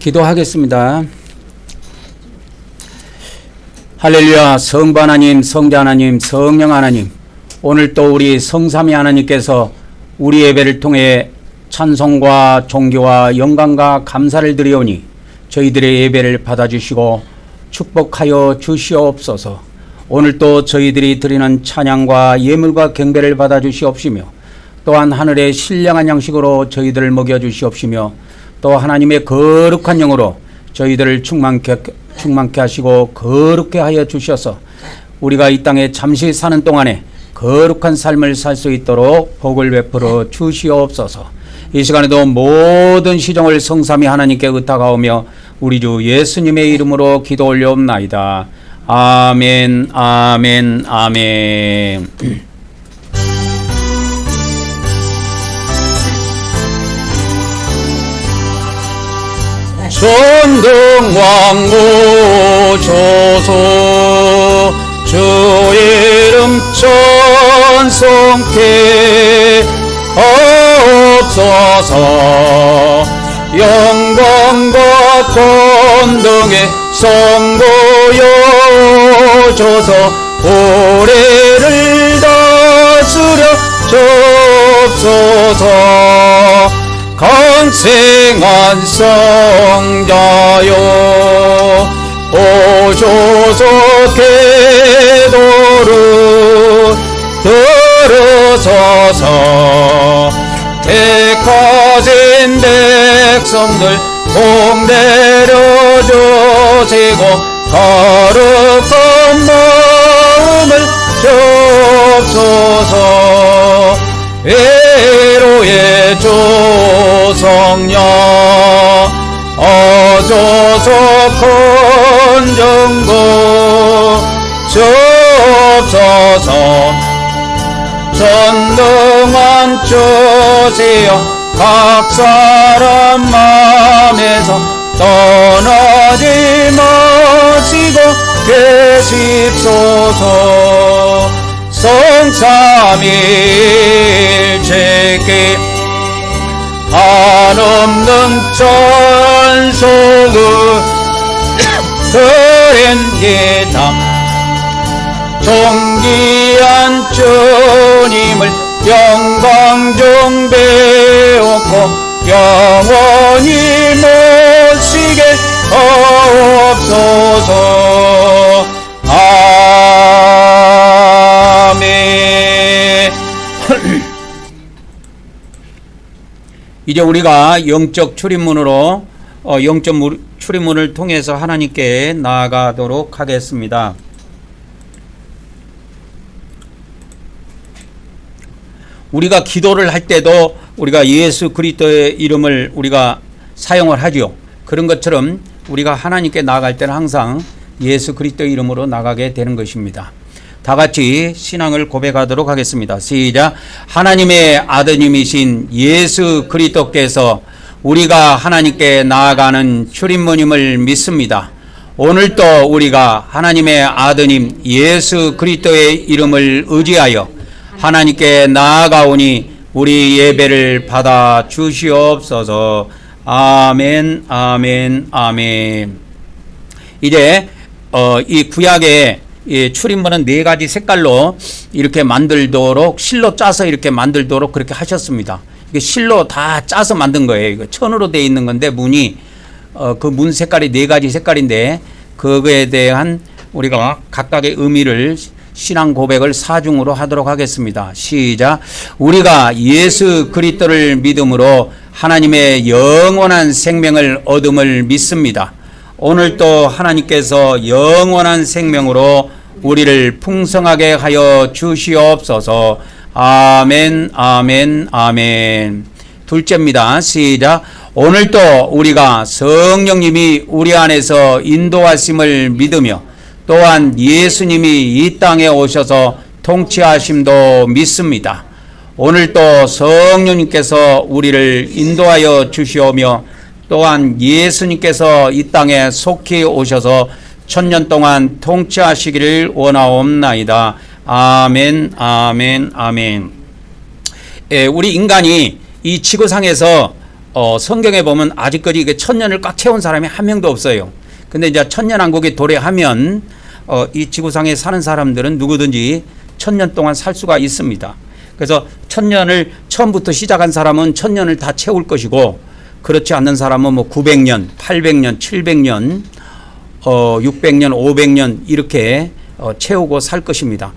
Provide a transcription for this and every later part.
기도하겠습니다. 할렐루야. 성부 하나님, 성자 하나님, 성령 하나님, 오늘 또 우리 성삼위 하나님께서 우리 예배를 통해 찬송과 존귀와 영광과 감사를 드리오니 저희들의 예배를 받아주시고 축복하여 주시옵소서. 오늘 또 저희들이 드리는 찬양과 예물과 경배를 받아주시옵시며 또한 하늘의 신령한 양식으로 저희들을 먹여주시옵시며 또 하나님의 거룩한 영으로 저희들을 충만케 하시고 거룩게 하여 주셔서 우리가 이 땅에 잠시 사는 동안에 거룩한 삶을 살 수 있도록 복을 베풀어 주시옵소서. 이 시간에도 모든 시종을 성삼위 하나님께 의탁하오며 우리 주 예수님의 이름으로 기도 올려옵나이다. 아멘, 아멘, 아멘. 전등왕구조소 주 이름 찬송케 없소서. 영광과 권능의 선고여줘서 우리를 다스려 주옵소서. 강생한 성자여 오셔서 기도를 들으소서. 택하신 백성들 복 내려주시고 거룩한 마음을 주옵소서. 위로의 주 성령 어조서 큰 정부 주옵소서. 전능한 주시여 각 사람 마음에서 떠나지 마시고 계십소서. 성삼일체계 한없는 찬송을 드립니다. 존귀한 주님을 영광 정배하고 영원히 모시게 하옵소서. 아멘. 이제 우리가 영적 출입문으로 영적 출입문을 통해서 하나님께 나아가도록 하겠습니다. 우리가 기도를 할 때도 우리가 예수 그리스도의 이름을 우리가 사용을 하죠. 그런 것처럼 우리가 하나님께 나아갈 때는 항상 예수 그리스도의 이름으로 나가게 되는 것입니다. 다 같이 신앙을 고백하도록 하겠습니다. 시작. 하나님의 아드님이신 예수 그리스도께서 우리가 하나님께 나아가는 출입문임을 믿습니다. 오늘도 우리가 하나님의 아드님 예수 그리스도의 이름을 의지하여 하나님께 나아가오니 우리 예배를 받아 주시옵소서. 아멘, 아멘, 아멘. 이제 이 구약의 출입문은 4가지 색깔로 이렇게 만들도록 실로 짜서 이렇게 만들도록 그렇게 하셨습니다. 이게 실로 다 짜서 만든 거예요. 이거 천으로 되어 있는 건데 문이 그 문 색깔이 4가지 색깔인데 그거에 대한 우리가 각각의 의미를 신앙 고백을 사중으로 하도록 하겠습니다. 시작. 우리가 예수 그리스도를 믿음으로 하나님의 영원한 생명을 얻음을 믿습니다. 오늘도 하나님께서 영원한 생명으로 우리를 풍성하게 하여 주시옵소서. 아멘, 아멘, 아멘. 둘째입니다. 시작. 오늘도 우리가 성령님이 우리 안에서 인도하심을 믿으며 또한 예수님이 이 땅에 오셔서 통치하심도 믿습니다. 오늘도 성령님께서 우리를 인도하여 주시오며 또한 예수님께서 이 땅에 속히 오셔서 1000년 동안 통치하시기를 원하옵나이다. 아멘, 아멘, 아멘. 우리 인간이 이 지구상에서 성경에 보면 아직까지 이게 천년을 꽉 채운 사람이 한 명도 없어요. 근데 이제 천년왕국에 도래하면 이 지구상에 사는 사람들은 누구든지 천년 동안 살 수가 있습니다. 그래서 천년을 처음부터 시작한 사람은 천년을 다 채울 것이고, 그렇지 않는 사람은 뭐 900년, 800년, 700년, 600년, 500년 이렇게 채우고 살 것입니다.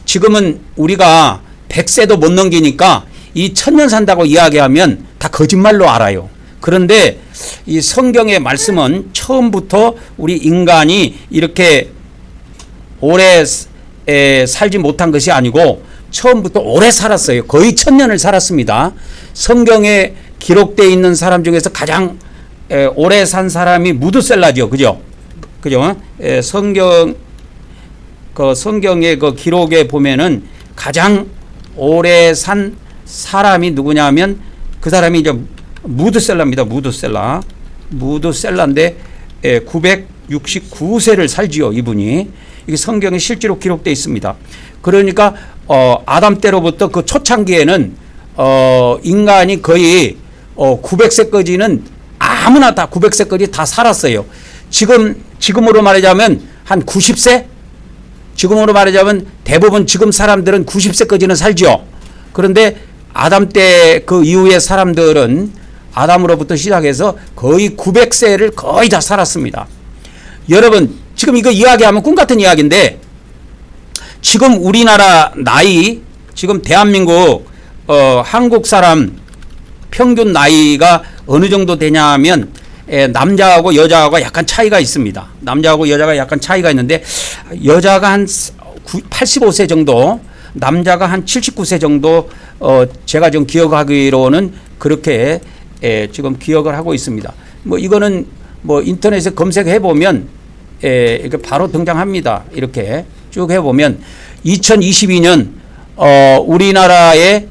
지금은 우리가 100세도 못 넘기니까 이 천년 산다고 이야기하면 다 거짓말로 알아요. 그런데 이 성경의 말씀은 처음부터 우리 인간이 이렇게 오래 살지 못한 것이 아니고 처음부터 오래 살았어요. 거의 천년을 살았습니다. 성경에 기록되어 있는 사람 중에서 가장 오래 산 사람이 무드셀라죠. 그죠? 성경의 그 기록에 보면은 가장 오래 산 사람이 누구냐면 그 사람이 이제 무드셀라입니다. 무드셀라인데 969세를 살지요, 이분이. 이게 성경에 실제로 기록되어 있습니다. 그러니까 아담 때로부터 그 초창기에는 인간이 거의 900세까지는 아무나 다 900세까지 다 살았어요. 지금으로 말하자면 한 90세? 지금으로 말하자면 대부분 지금 사람들은 90세까지는 살죠. 그런데 아담 때 그 이후의 사람들은 아담으로부터 시작해서 거의 900세를 거의 다 살았습니다. 여러분, 지금 이거 이야기하면 꿈 같은 이야기인데, 지금 우리나라 나이, 지금 대한민국 한국 사람 평균 나이가 어느 정도 되냐면 남자하고 여자하고 약간 차이가 있습니다. 남자하고 여자가 약간 차이가 있는데, 여자가 한 85세 정도, 남자가 한 79세 정도, 제가 좀 기억하기로는 그렇게 지금 기억을 하고 있습니다. 뭐 이거는 뭐 인터넷에 검색해 보면 이렇게 바로 등장합니다. 이렇게 쭉 해보면 2022년 우리나라의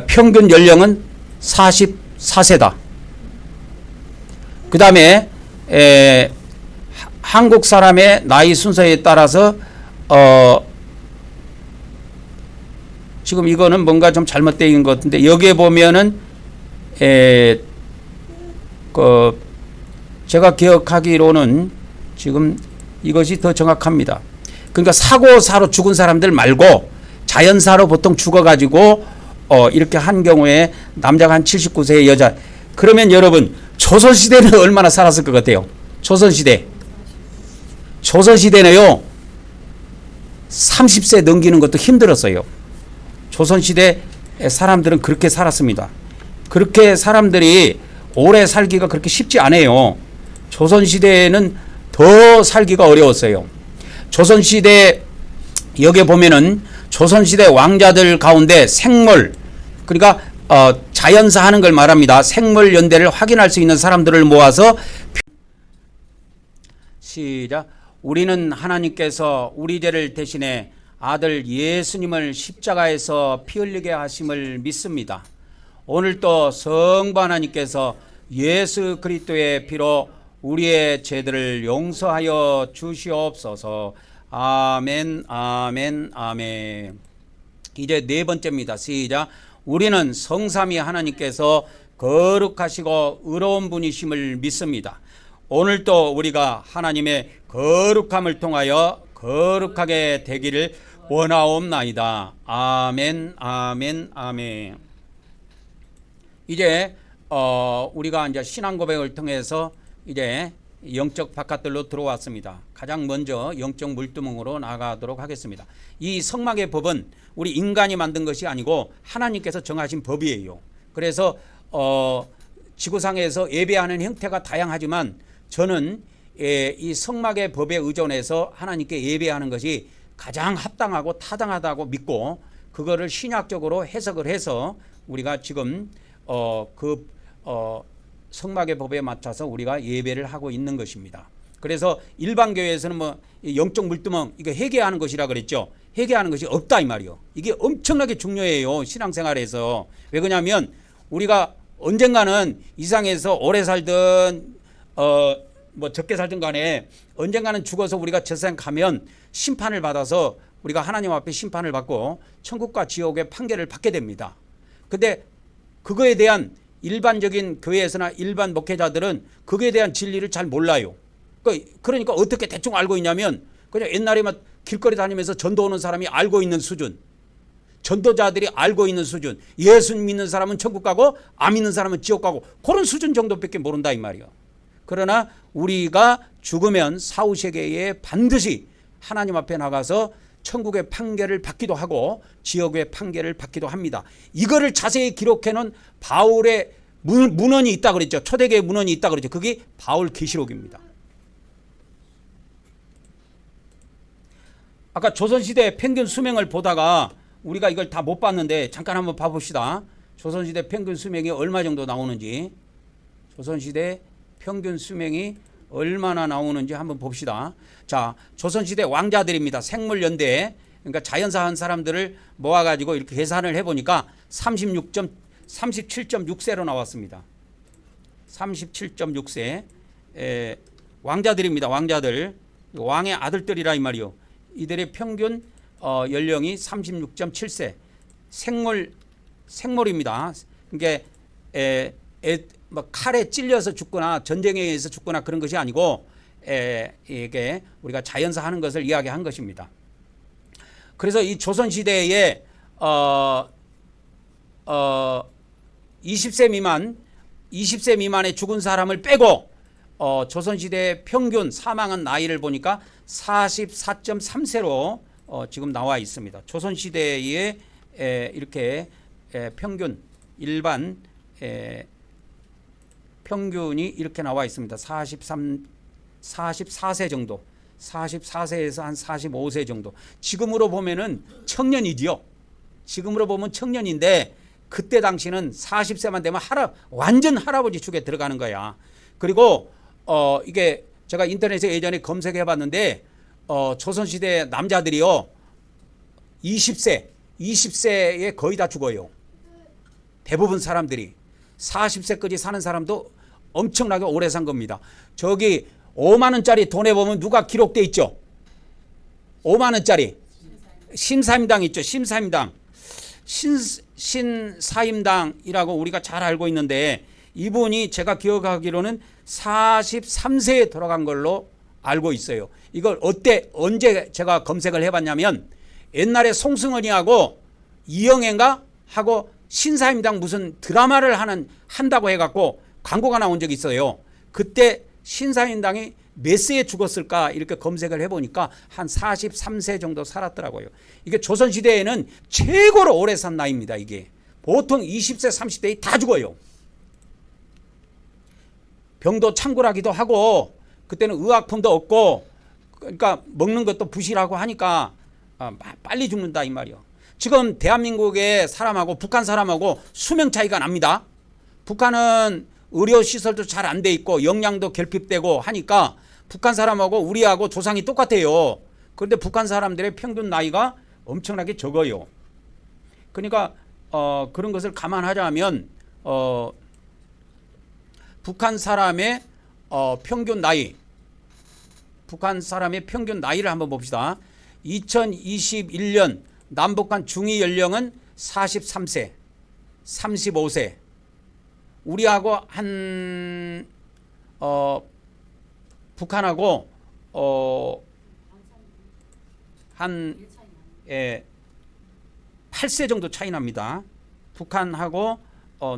평균 연령은 44세다. 그 다음에 한국 사람의 나이 순서에 따라서 지금 이거는 뭔가 좀 잘못되어 있는 것 같은데, 여기에 보면은 제가 기억하기로는 지금 이것이 더 정확합니다. 그러니까 사고사로 죽은 사람들 말고 자연사로 보통 죽어가지고 이렇게 한 경우에 남자가 한 79세의 여자. 그러면 여러분, 조선시대는 얼마나 살았을 것 같아요? 조선시대는요 30세 넘기는 것도 힘들었어요. 조선시대 사람들은 그렇게 살았습니다. 그렇게 사람들이 오래 살기가 그렇게 쉽지 않아요. 조선시대에는 더 살기가 어려웠어요. 조선시대 여기에 보면은 조선시대 왕자들 가운데 생물, 그러니까 자연사 하는 걸 말합니다. 생물 연대를 확인할 수 있는 사람들을 모아서 시작. 우리는 하나님께서 우리 죄를 대신해 아들 예수님을 십자가에서 피 흘리게 하심을 믿습니다. 오늘도 성부 하나님께서 예수 그리스도의 피로 우리의 죄들을 용서하여 주시옵소서. 아멘, 아멘, 아멘. 이제 네 번째입니다. 시작. 우리는 성삼위 하나님께서 거룩하시고 의로운 분이심을 믿습니다. 오늘도 우리가 하나님의 거룩함을 통하여 거룩하게 되기를 원하옵나이다. 아멘, 아멘, 아멘. 이제 우리가 이제 신앙 고백을 통해서 이제 영적 바깥들로 들어왔습니다. 가장 먼저 영적 물두멍으로 나가도록 하겠습니다. 이 성막의 법은 우리 인간이 만든 것이 아니고 하나님께서 정하신 법이에요. 그래서 지구상에서 예배하는 형태가 다양하지만 저는 이 성막의 법에 의존해서 하나님께 예배하는 것이 가장 합당하고 타당하다고 믿고, 그거를 신약적으로 해석을 해서 우리가 지금 성막의 법에 맞춰서 우리가 예배를 하고 있는 것입니다. 그래서 일반 교회에서는 뭐 영적 물두멍 이거 회개하는 것이라 그랬죠. 회개하는 것이 없다 이 말이요. 이게 엄청나게 중요해요, 신앙생활에서. 왜 그러냐면 우리가 언젠가는 이 세상에서 오래 살든 뭐 적게 살든 간에 언젠가는 죽어서 우리가 저 세상 가면 심판을 받아서 우리가 하나님 앞에 심판을 받고 천국과 지옥의 판결을 받게 됩니다. 근데 그거에 대한 일반적인 교회에서나 일반 목회자들은 그에 대한 진리를 잘 몰라요. 그러니까 어떻게 대충 알고 있냐면 그냥 옛날에 막 길거리 다니면서 전도 오는 사람이 알고 있는 수준, 전도자들이 알고 있는 수준, 예수 믿는 사람은 천국 가고 안 믿는 사람은 지옥 가고 그런 수준 정도밖에 모른다 이 말이요. 그러나 우리가 죽으면 사후세계에 반드시 하나님 앞에 나가서 천국의 판결을 받기도 하고 지옥의 판결을 받기도 합니다. 이거를 자세히 기록해 놓은 바울의 문헌이 있다 그랬죠. 초대교회 문헌이 있다 그랬죠. 그게 바울 계시록입니다. 아까 조선시대 평균 수명을 보다가 우리가 이걸 다 못 봤는데 잠깐 한번 봐봅시다. 조선시대 평균 수명이 얼마 정도 나오는지, 조선시대 평균 수명이 얼마나 나오는지 한번 봅시다. 자, 조선시대 왕자들입니다. 생물연대, 그러니까 자연사한 사람들을 모아가지고 이렇게 계산을 해보니까 37.6세로 나왔습니다. 37.6세. 왕자들입니다. 왕자들. 왕의 아들들이라 이 말이요. 이들의 평균 연령이 36.7세. 생물입니다. 그러니까 뭐 칼에 찔려서 죽거나 전쟁에 의해서 죽거나 그런 것이 아니고 이게 우리가 자연사 하는 것을 이야기한 것입니다. 그래서 이 조선시대에 20세 미만에 죽은 사람을 빼고 조선시대 평균 사망한 나이를 보니까 44.3세로 지금 나와 있습니다. 조선시대에 이렇게 평균 일반 평균이 이렇게 나와 있습니다. 44세 정도, 44세에서 한 45세 정도. 지금으로 보면은 청년이지요. 지금으로 보면 청년인데 그때 당시는 40세만 되면 완전 할아버지 축에 들어가는 거야. 그리고 이게 제가 인터넷에 예전에 검색해 봤는데 조선시대 남자들이요 20세에 거의 다 죽어요. 대부분 사람들이 40세까지 사는 사람도 엄청나게 오래 산 겁니다. 저기 5만 원짜리 돈에 보면 누가 기록돼 있죠? 5만 원짜리 신사임당 있죠. 신사임당이라고 우리가 잘 알고 있는데 이분이 제가 기억하기로는 43세에 돌아간 걸로 알고 있어요. 이걸 언제 제가 검색을 해봤냐면 옛날에 송승헌이하고 이영애인가 하고 신사임당 무슨 드라마를 한다고 해갖고 광고가 나온 적이 있어요. 그때 신사임당이 몇 세에 죽었을까 이렇게 검색을 해보니까 한 43세 정도 살았더라고요. 이게 조선시대에는 최고로 오래 산 나이입니다. 이게 보통 20세 30대에 다 죽어요. 병도 창궐하기도 하고 그때는 의약품도 없고 그러니까 먹는 것도 부실하고 하니까 빨리 죽는다 이 말이요. 지금 대한민국의 사람하고 북한 사람하고 수명 차이가 납니다. 북한은 의료시설도 잘 안 돼 있고 영양도 결핍되고 하니까 북한 사람하고 우리하고 조상이 똑같아요. 그런데 북한 사람들의 평균 나이가 엄청나게 적어요. 그러니까 그런 것을 감안하자면 북한 사람의 평균 나이를 한번 봅시다. 2021년 남북한 중위 연령은 43세, 35세. 우리하고 북한하고 한 8세 정도 차이 납니다. 북한하고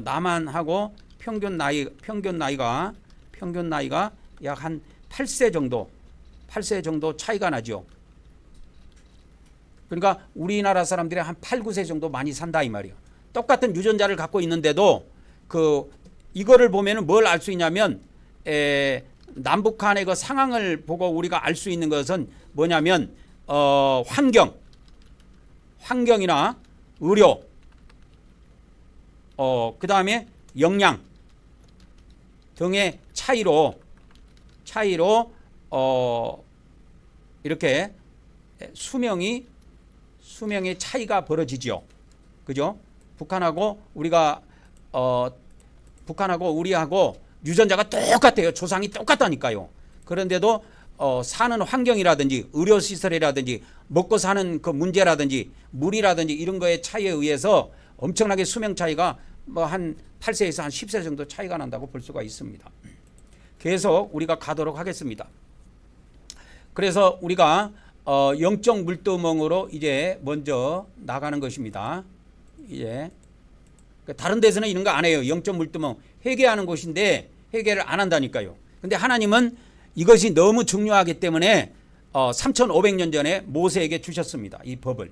남한하고 평균 나이가 약 한 8세 정도 차이가 나죠. 그러니까 우리나라 사람들이 한 8, 9세 정도 많이 산다 이 말이에요. 똑같은 유전자를 갖고 있는데도 이거를 보면은 뭘 알 수 있냐면 남북한의 그 상황을 보고 우리가 알 수 있는 것은 뭐냐면 환경이나 의료, 그 다음에 영양 등의 차이로 이렇게 수명의 차이가 벌어지죠. 그죠? 북한하고 우리하고 유전자가 똑같아요. 조상이 똑같다니까요. 그런데도 사는 환경이라든지 의료시설이라든지 먹고 사는 그 문제라든지 물이라든지 이런 거의 차이에 의해서 엄청나게 수명 차이가 뭐 한 8세에서 한 10세 정도 차이가 난다고 볼 수가 있습니다. 계속 우리가 가도록 하겠습니다. 그래서 우리가 영적 물두멍으로 이제 먼저 나가는 것입니다. 이제 다른 데서는 이런 거 안 해요. 영적 물두멍 회개하는 곳인데 회개를 안 한다니까요. 근데 하나님은 이것이 너무 중요하기 때문에 3,500년 전에 모세에게 주셨습니다. 이 법을.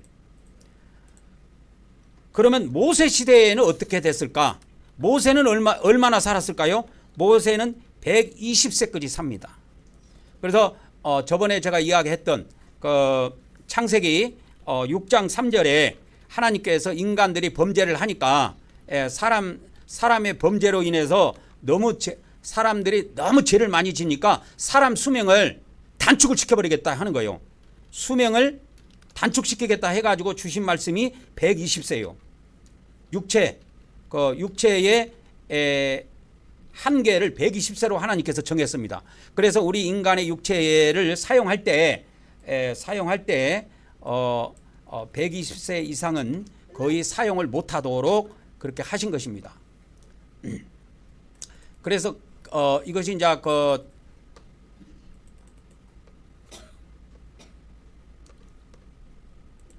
그러면 모세 시대에는 어떻게 됐을까? 모세는 얼마나 살았을까요? 모세는 120세까지 삽니다. 그래서 저번에 제가 이야기했던 그 창세기 6장 3절에 하나님께서 인간들이 범죄를 하니까 사람의 범죄로 인해서 사람들이 너무 죄를 많이 지니까 사람 수명을 단축을 시켜버리겠다 하는 거예요. 수명을 단축시키겠다 해가지고 주신 말씀이 120세요. 육체의 한계를 120세로 하나님께서 정했습니다. 그래서 우리 인간의 육체를 사용할 때 120세 이상은 거의 사용을 못하도록 그렇게 하신 것입니다. 그래서 이것이 이제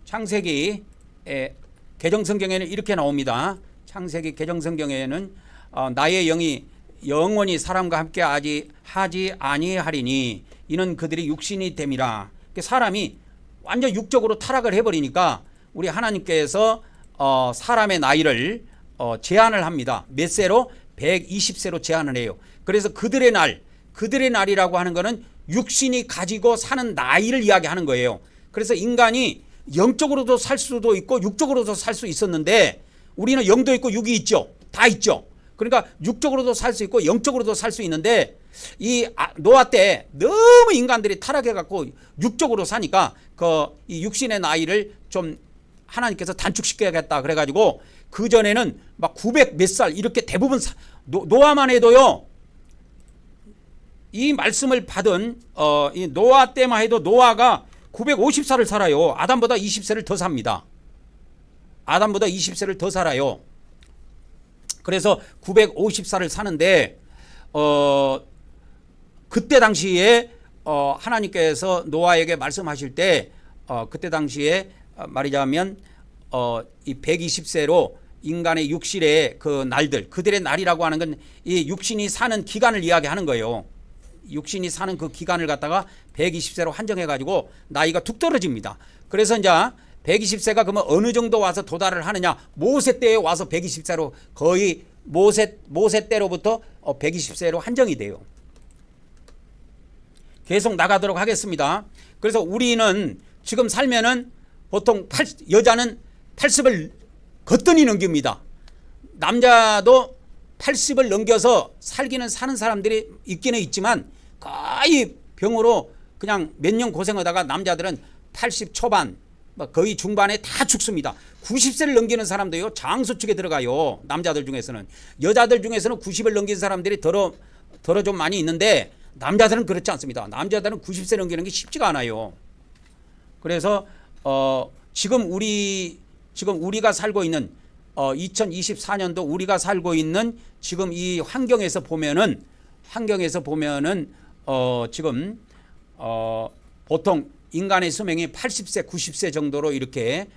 창세기 개정성경에는 이렇게 나옵니다. 창세기 개정성경에는 나의 영이 영원히 사람과 함께 하지 아니하리니 이는 그들이 육신이 됨이라. 사람이 완전 육적으로 타락을 해버리니까 우리 하나님께서 사람의 나이를 제한을 합니다. 몇 세로? 120세로 제한을 해요. 그래서 그들의 날이라고 하는 것은 육신이 가지고 사는 나이를 이야기하는 거예요. 그래서 인간이 영적으로도 살 수도 있고 육적으로도 살 수 있었는데 우리는 영도 있고 육이 있죠. 다 있죠. 그러니까 육적으로도 살 수 있고 영적으로도 살 수 있는데 이 노아 때 너무 인간들이 타락해갖고 육적으로 사니까 이 육신의 나이를 좀 하나님께서 단축시켜야겠다 그래가지고 그 전에는 막 900 몇 살 이렇게 대부분 노아만 해도요. 이 말씀을 받은 이 노아 때만 해도 노아가 950살을 살아요. 아담보다 20세를 더 삽니다. 아담보다 20세를 더 살아요. 그래서 950살을 사는데 그때 당시에 하나님께서 노아에게 말씀하실 때 그때 당시에 말하자면 이 120세로 인간의 육신의 그 날들 그들의 날이라고 하는 건 이 육신이 사는 기간을 이야기하는 거예요. 육신이 사는 그 기간을 갖다가 120세로 한정해 가지고 나이가 툭 떨어집니다. 그래서 이제 120세가 그러면 어느 정도 와서 도달을 하느냐? 모세 때에 와서 120세로 거의 모세 때로부터 120세로 한정이 돼요. 계속 나가도록 하겠습니다. 그래서 우리는 지금 살면은 보통 여자는 80을 거뜬히 넘깁니다. 남자도 80을 넘겨서 살기는 사는 사람들이 있기는 있지만 거의 병으로 그냥 몇 년 고생하다가 남자들은 80 초반 거의 중반에 다 죽습니다. 90세를 넘기는 사람도요 장수축에 들어가요. 남자들 중에서는. 여자들 중에서는 90을 넘긴 사람들이 더러 좀 많이 있는데 남자들은 그렇지 않습니다. 남자들은 90세 넘기는 게 쉽지가 않아요. 그래서 지금 우리가 살고 있는 2024년도 우리가 살고 있는 지금 이 환경에서 보면은 지금 보통 인간의 수명이 80세, 90세 정도로 이렇게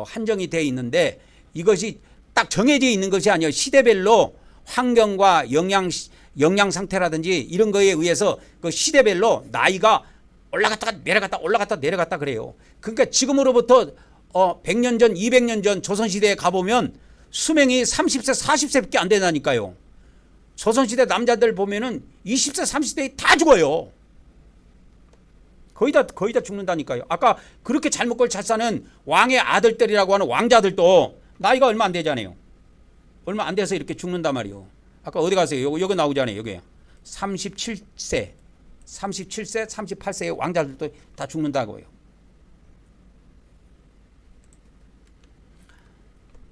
한정이 되어 있는데 이것이 딱 정해져 있는 것이 아니에요. 시대별로 환경과 영양 상태라든지 이런 거에 의해서 그 시대별로 나이가 올라갔다가 내려갔다 그래요. 그러니까 지금으로부터 100년 전, 200년 전 조선시대에 가보면 수명이 30세, 40세밖에 안 된다니까요. 조선시대 남자들 보면은 20세, 30세에 다 죽어요. 거의 다 죽는다니까요. 아까 그렇게 잘 먹고 잘 사는 왕의 아들들이라고 하는 왕자들도 나이가 얼마 안 되잖아요. 얼마 안 돼서 이렇게 죽는단 말이에요. 아까 어디 가세요? 여기 나오잖아요. 여기 37세, 38세의 왕자들도 다 죽는다고요.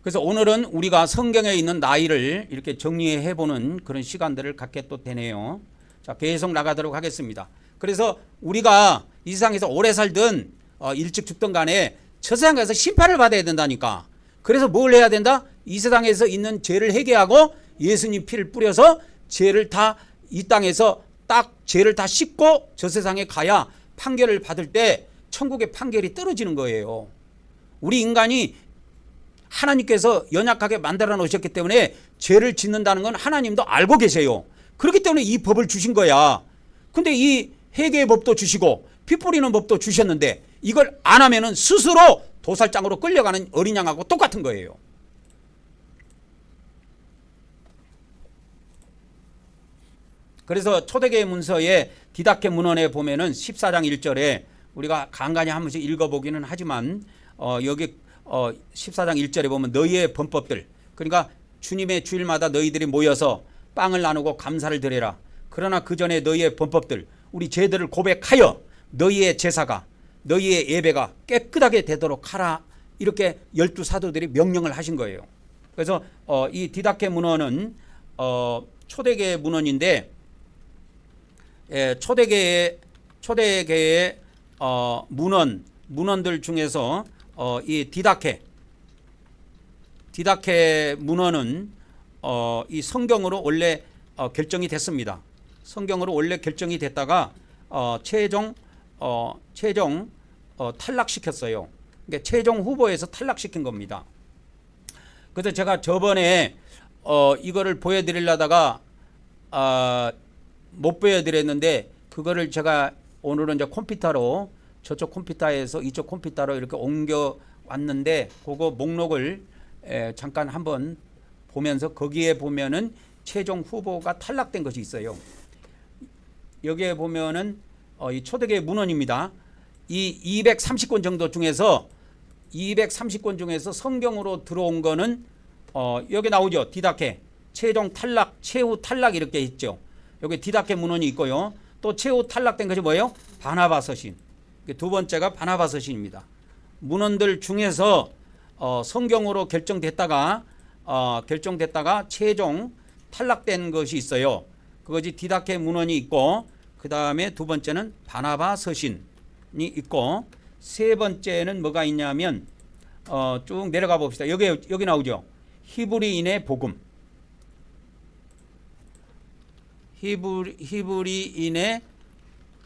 그래서 오늘은 우리가 성경에 있는 나이를 이렇게 정리해보는 그런 시간들을 갖게 또 되네요. 자, 계속 나가도록 하겠습니다. 그래서 우리가 이 세상에서 오래 살든 일찍 죽든 간에 저 세상에서 심판을 받아야 된다니까. 그래서 뭘 해야 된다? 이 세상에서 있는 죄를 회개하고 예수님 피를 뿌려서 죄를 다 이 땅에서 딱 죄를 다 씻고 저 세상에 가야 판결을 받을 때 천국의 판결이 떨어지는 거예요. 우리 인간이 하나님께서 연약하게 만들어 놓으셨기 때문에 죄를 짓는다는 건 하나님도 알고 계세요. 그렇기 때문에 이 법을 주신 거야. 근데 이 회개의 법도 주시고 피 뿌리는 법도 주셨는데 이걸 안 하면은 스스로 도살장으로 끌려가는 어린 양하고 똑같은 거예요. 그래서 초대교회 문서의 디다케 문헌에 보면은 14장 1절에 우리가 간간히 한 번씩 읽어보기는 하지만 여기 14장 1절에 보면 너희의 범법들, 그러니까 주님의 주일마다 너희들이 모여서 빵을 나누고 감사를 드려라. 그러나 그 전에 너희의 범법들, 우리 죄들을 고백하여 너희의 제사가, 너희의 예배가 깨끗하게 되도록 하라. 이렇게 12사도들이 명령을 하신 거예요. 그래서 이 디다케 문헌은 초대교회 문헌인데 초대교회의 문헌들 중에서 이 디다케 문헌은 이 성경으로 원래 결정이 됐습니다. 성경으로 원래 결정이 됐다가 최종 탈락시켰어요. 그러니까 최종 후보에서 탈락시킨 겁니다. 그래서 제가 저번에 이거를 보여드리려다가 못 보여드렸는데 그거를 제가 오늘은 이제 컴퓨터로 저쪽 컴퓨터에서 이쪽 컴퓨터로 이렇게 옮겨 왔는데 그거 목록을 잠깐 한번 보면서 거기에 보면은 최종 후보가 탈락된 것이 있어요. 여기에 보면은 이 초대교회 문헌입니다. 이 230권 정도 중에서 230권 중에서 성경으로 들어온 거는 여기 나오죠. 디다케 최종 탈락, 최후 탈락 이렇게 있죠. 여기 디다케 문헌이 있고요. 또 최후 탈락된 것이 뭐예요? 바나바 서신. 두 번째가 바나바 서신입니다. 문헌들 중에서 성경으로 결정됐다가 최종 탈락된 것이 있어요. 그것이 디다케 문헌이 있고 그 다음에 두 번째는 바나바 서신이 있고 세 번째는 뭐가 있냐면 쭉 내려가 봅시다. 여기 나오죠. 히브리인의 복음. 히브리인의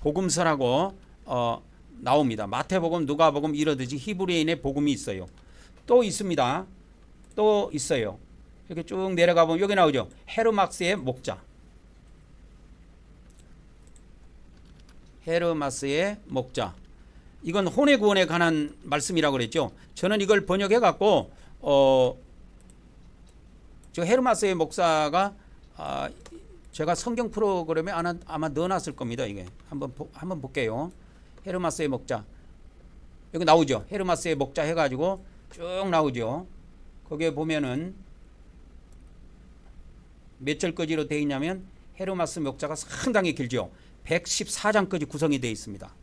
복음서라고 나옵니다. 마태복음, 누가복음 이러듯이 히브리인의 복음이 있어요. 또 있습니다. 또 있어요. 이렇게 쭉 내려가 보면 여기 나오죠. 헤르마스의 목자. 헤르마스의 목자. 이건 혼의 구원에 관한 말씀이라고 그랬죠. 저는 이걸 번역해 갖고 저 헤르마스의 목사가 제가 성경 프로그램에 아마 넣어놨을 겁니다. 이게 한번 볼게요. 헤르마스의 목자 여기 나오죠. 헤르마스의 목자 해가지고 쭉 나오죠. 거기에 보면은 몇 절까지로 되어 있냐면 헤르마스 목자가 상당히 길죠. 114장까지 구성이 되어 있습니다.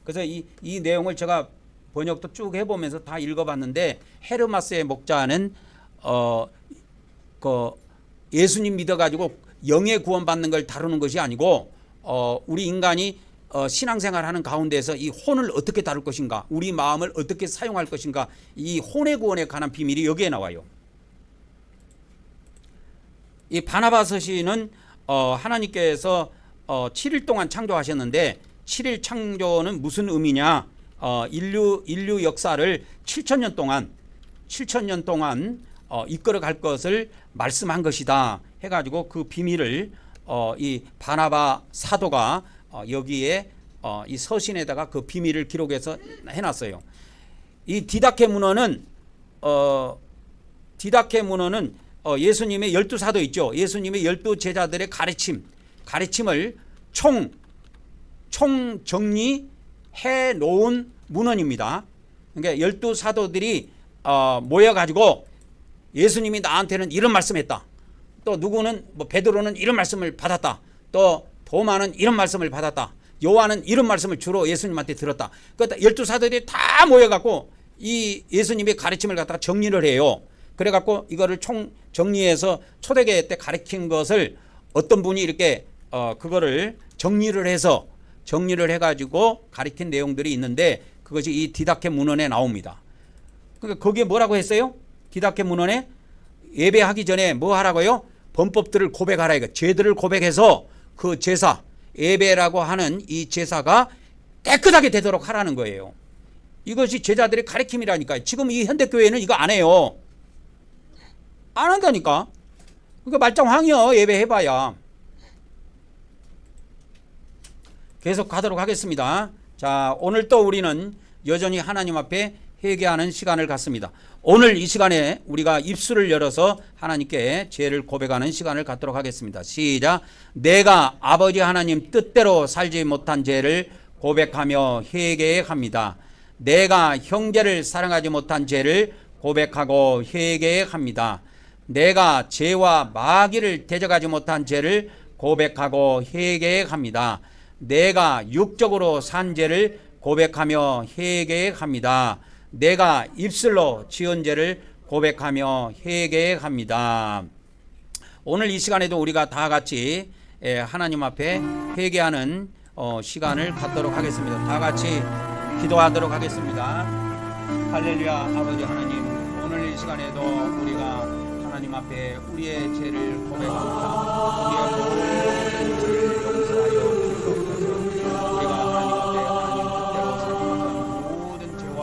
그래서 이 내용을 제가 번역도 쭉 해보면서 다 읽어봤는데 헤르마스의 목자는 예수님 믿어가지고 영의 구원받는 걸 다루는 것이 아니고 우리 인간이 신앙생활하는 가운데서 이 혼을 어떻게 다룰 것인가, 우리 마음을 어떻게 사용할 것인가, 이 혼의 구원에 관한 비밀이 여기에 나와요. 이 바나바 서신은 하나님께서 7일 동안 창조하셨는데 7일 창조는 무슨 의미냐? 인류 역사를 7,000년 동안 이끌어 갈 것을 말씀한 것이다 해가지고 그 비밀을 이 바나바 사도가 여기에 이 서신에다가 그 비밀을 기록해서 해놨어요. 이 디다케 문헌은 예수님의 12사도 있죠. 예수님의 12제자들의 가르침을 총 정리해 놓은 문헌입니다. 그러니까 12사도들이 모여가지고 예수님이 나한테는 이런 말씀했다. 또 누구는 베드로는 이런 말씀을 받았다. 또 도마는 이런 말씀을 받았다. 요한은 이런 말씀을 주로 예수님한테 들었다. 그러니까 12사도들이 다 모여갖고 이 예수님의 가르침을 갖다가 정리를 해요. 그래갖고 이거를 총 정리해서 초대교회 때 가르친 것을 어떤 분이 이렇게 그거를 정리를 해가지고 가르친 내용들이 있는데 그것이 이 디다케 문헌에 나옵니다. 그러니까 거기에 뭐라고 했어요? 기독교 문헌에 예배하기 전에 뭐 하라고요? 범법들을 고백하라 이거. 죄들을 고백해서 그 제사, 예배라고 하는 이 제사가 깨끗하게 되도록 하라는 거예요. 이것이 제자들의 가르침이라니까요. 지금 이 현대교회는 이거 안 해요. 안 한다니까. 그러니까 말짱황이요. 예배해봐야. 계속 가도록 하겠습니다. 자, 오늘 또 우리는 여전히 하나님 앞에 회개하는 시간을 갖습니다. 오늘 이 시간에 우리가 입술을 열어서 하나님께 죄를 고백하는 시간을 갖도록 하겠습니다. 시작. 내가 아버지 하나님 뜻대로 살지 못한 죄를 고백하며 회개합니다. 내가 형제를 사랑하지 못한 죄를 고백하고 회개합니다. 내가 죄와 마귀를 대적하지 못한 죄를 고백하고 회개합니다. 내가 육적으로 산 죄를 고백하며 회개합니다. 내가 입술로 지은 죄를 고백하며 회개합니다. 오늘 이 시간에도 우리가 다 같이 하나님 앞에 회개하는 시간을 갖도록 하겠습니다. 다 같이 기도하도록 하겠습니다. 할렐루야. 아버지 하나님, 오늘 이 시간에도 우리가 하나님 앞에 우리의 죄를 고백합니다. 우리의 모든 죄를 용서하여 주시옵소서. 우리가 하나님 앞에 하나님 뜻대로 살지 못한 모든 죄와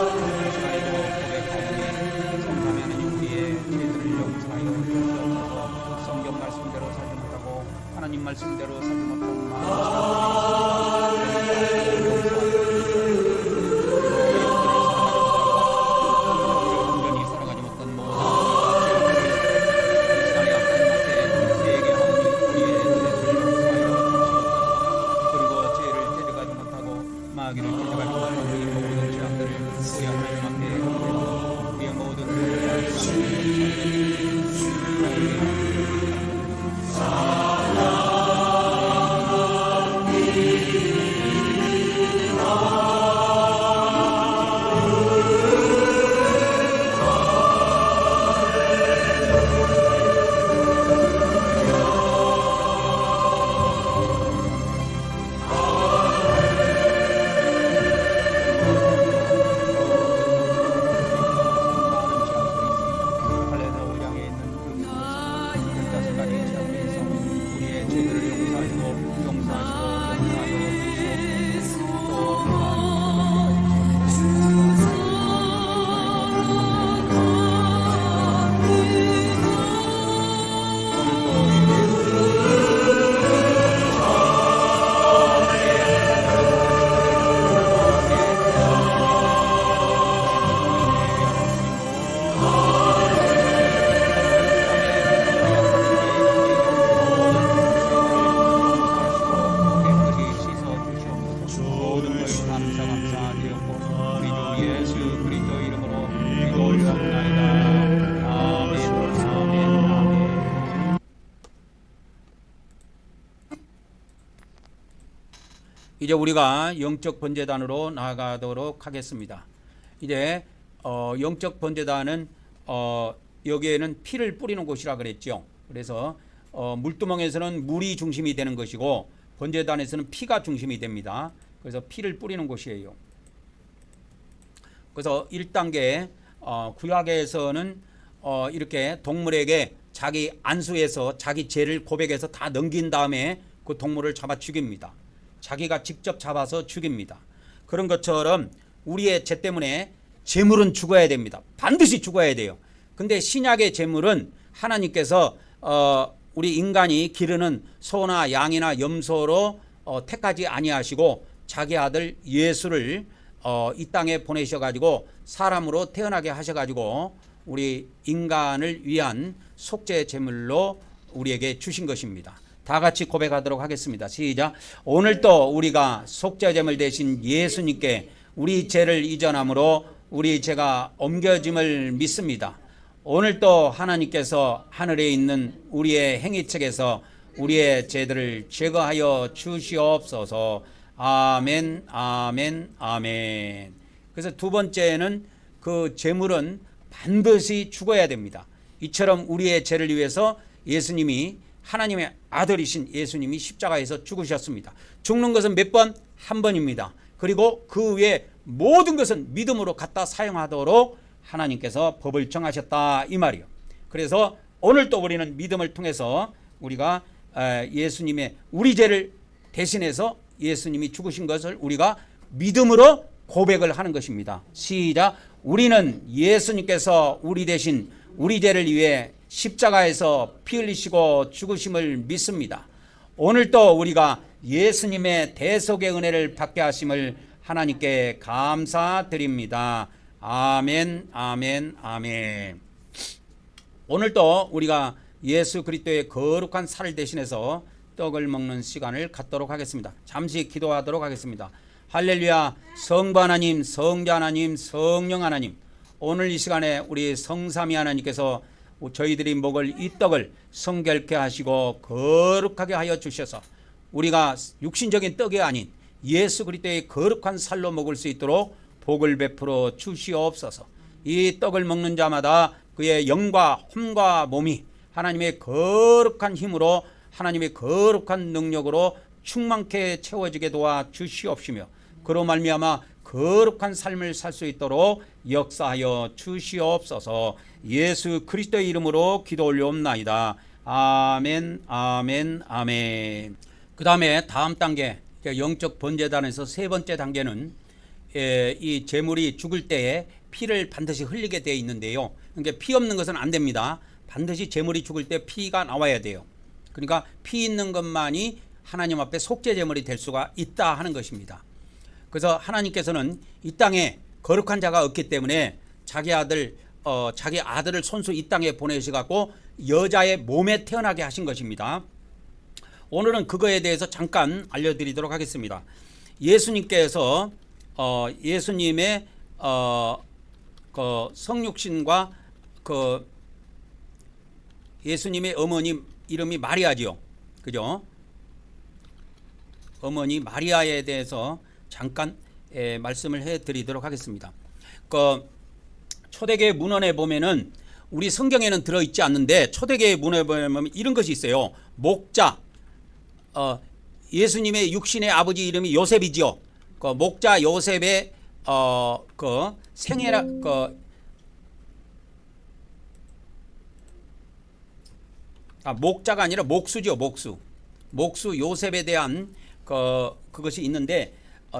이 시간에도 고백하오니 성삼위 하나님 우리의 죄들을 용서하여 주시옵소서. 성경 말씀대로 살지 못하고 하나님 말씀대로 살지 못하는 마음 이제 우리가 영적 번제단으로 나아가도록 하겠습니다. 이제 영적 번제단은 여기에는 피를 뿌리는 곳이라 그랬죠. 그래서 물두멍에서는 물이 중심이 되는 것이고 번제단에서는 피가 중심이 됩니다. 그래서 피를 뿌리는 곳이에요. 그래서 1단계 구약에서는 이렇게 동물에게 자기 안수해서 자기 죄를 고백해서 다 넘긴 다음에 그 동물을 잡아 죽입니다. 자기가 직접 잡아서 죽입니다. 그런 것처럼 우리의 죄 때문에 재물은 죽어야 됩니다. 반드시 죽어야 돼요. 근데 신약의 재물은 하나님께서 우리 인간이 기르는 소나 양이나 염소로 택하지 아니하시고 자기 아들 예수를 이 땅에 보내셔가지고 사람으로 태어나게 하셔가지고 우리 인간을 위한 속죄 제물로 우리에게 주신 것입니다. 다 같이 고백하도록 하겠습니다. 시작. 오늘도 우리가 속죄 제물 대신 예수님께 우리 죄를 이전함으로 우리 죄가 옮겨짐을 믿습니다. 오늘도 하나님께서 하늘에 있는 우리의 행위책에서 우리의 죄들을 제거하여 주시옵소서. 아멘, 아멘, 아멘. 그래서 두 번째는 그 제물은 반드시 죽어야 됩니다. 이처럼 우리의 죄를 위해서 예수님이 하나님의 아들이신 예수님이 십자가에서 죽으셨습니다. 죽는 것은 몇 번? 한 번입니다. 그리고 그 후에 모든 것은 믿음으로 갖다 사용하도록 하나님께서 법을 정하셨다 이 말이요. 그래서 오늘 또 우리는 믿음을 통해서 우리가 예수님의 우리 죄를 대신해서 예수님이 죽으신 것을 우리가 믿음으로 고백을 하는 것입니다. 시작. 우리는 예수님께서 우리 대신 우리 죄를 위해 십자가에서 피 흘리시고 죽으심을 믿습니다. 오늘도 우리가 예수님의 대속의 은혜를 받게 하심을 하나님께 감사드립니다. 아멘, 아멘, 아멘. 오늘도 우리가 예수 그리스도의 거룩한 살을 대신해서 떡을 먹는 시간을 갖도록 하겠습니다. 잠시 기도하도록 하겠습니다. 할렐루야. 성부 하나님, 성자 하나님, 성령 하나님, 오늘 이 시간에 우리 성삼위 하나님께서 저희들이 먹을 이 떡을 성결케 하시고 거룩하게 하여 주셔서 우리가 육신적인 떡이 아닌 예수 그리스도의 거룩한 살로 먹을 수 있도록 복을 베풀어 주시옵소서. 이 떡을 먹는 자마다 그의 영과 혼과 몸이 하나님의 거룩한 힘으로 하나님의 거룩한 능력으로 충만케 채워지게 도와 주시옵시며 그로 말미암아 거룩한 삶을 살 수 있도록 역사하여 주시옵소서. 예수 그리스도의 이름으로 기도 올려옵나이다. 아멘, 아멘, 아멘. 그 다음에 다음 단계 영적 번제단에서 세 번째 단계는 이 제물이 죽을 때에 피를 반드시 흘리게 되어 있는데요. 그러니까 피 없는 것은 안 됩니다. 반드시 제물이 죽을 때 피가 나와야 돼요. 그러니까 피 있는 것만이 하나님 앞에 속죄 제물이 될 수가 있다 하는 것입니다. 그래서 하나님께서는 이 땅에 거룩한 자가 없기 때문에 자기 아들을 손수 이 땅에 보내셔갖고 여자의 몸에 태어나게 하신 것입니다. 오늘은 그거에 대해서 잠깐 알려드리도록 하겠습니다. 예수님께서 예수님의 그 성육신과 그 예수님의 어머니 이름이 마리아지요, 그죠? 어머니 마리아에 대해서 잠깐 말씀을 해드리도록 하겠습니다. 그 초대교회 문헌에 보면은 우리 성경에는 들어있지 않는데 초대교회 문헌에 보면 이런 것이 있어요. 목자, 예수님의 육신의 아버지 이름이 요셉이지요. 그 목자 요셉의 그 생애라 목자가 아니라 목수죠, 목수 요셉에 대한 그것이 있는데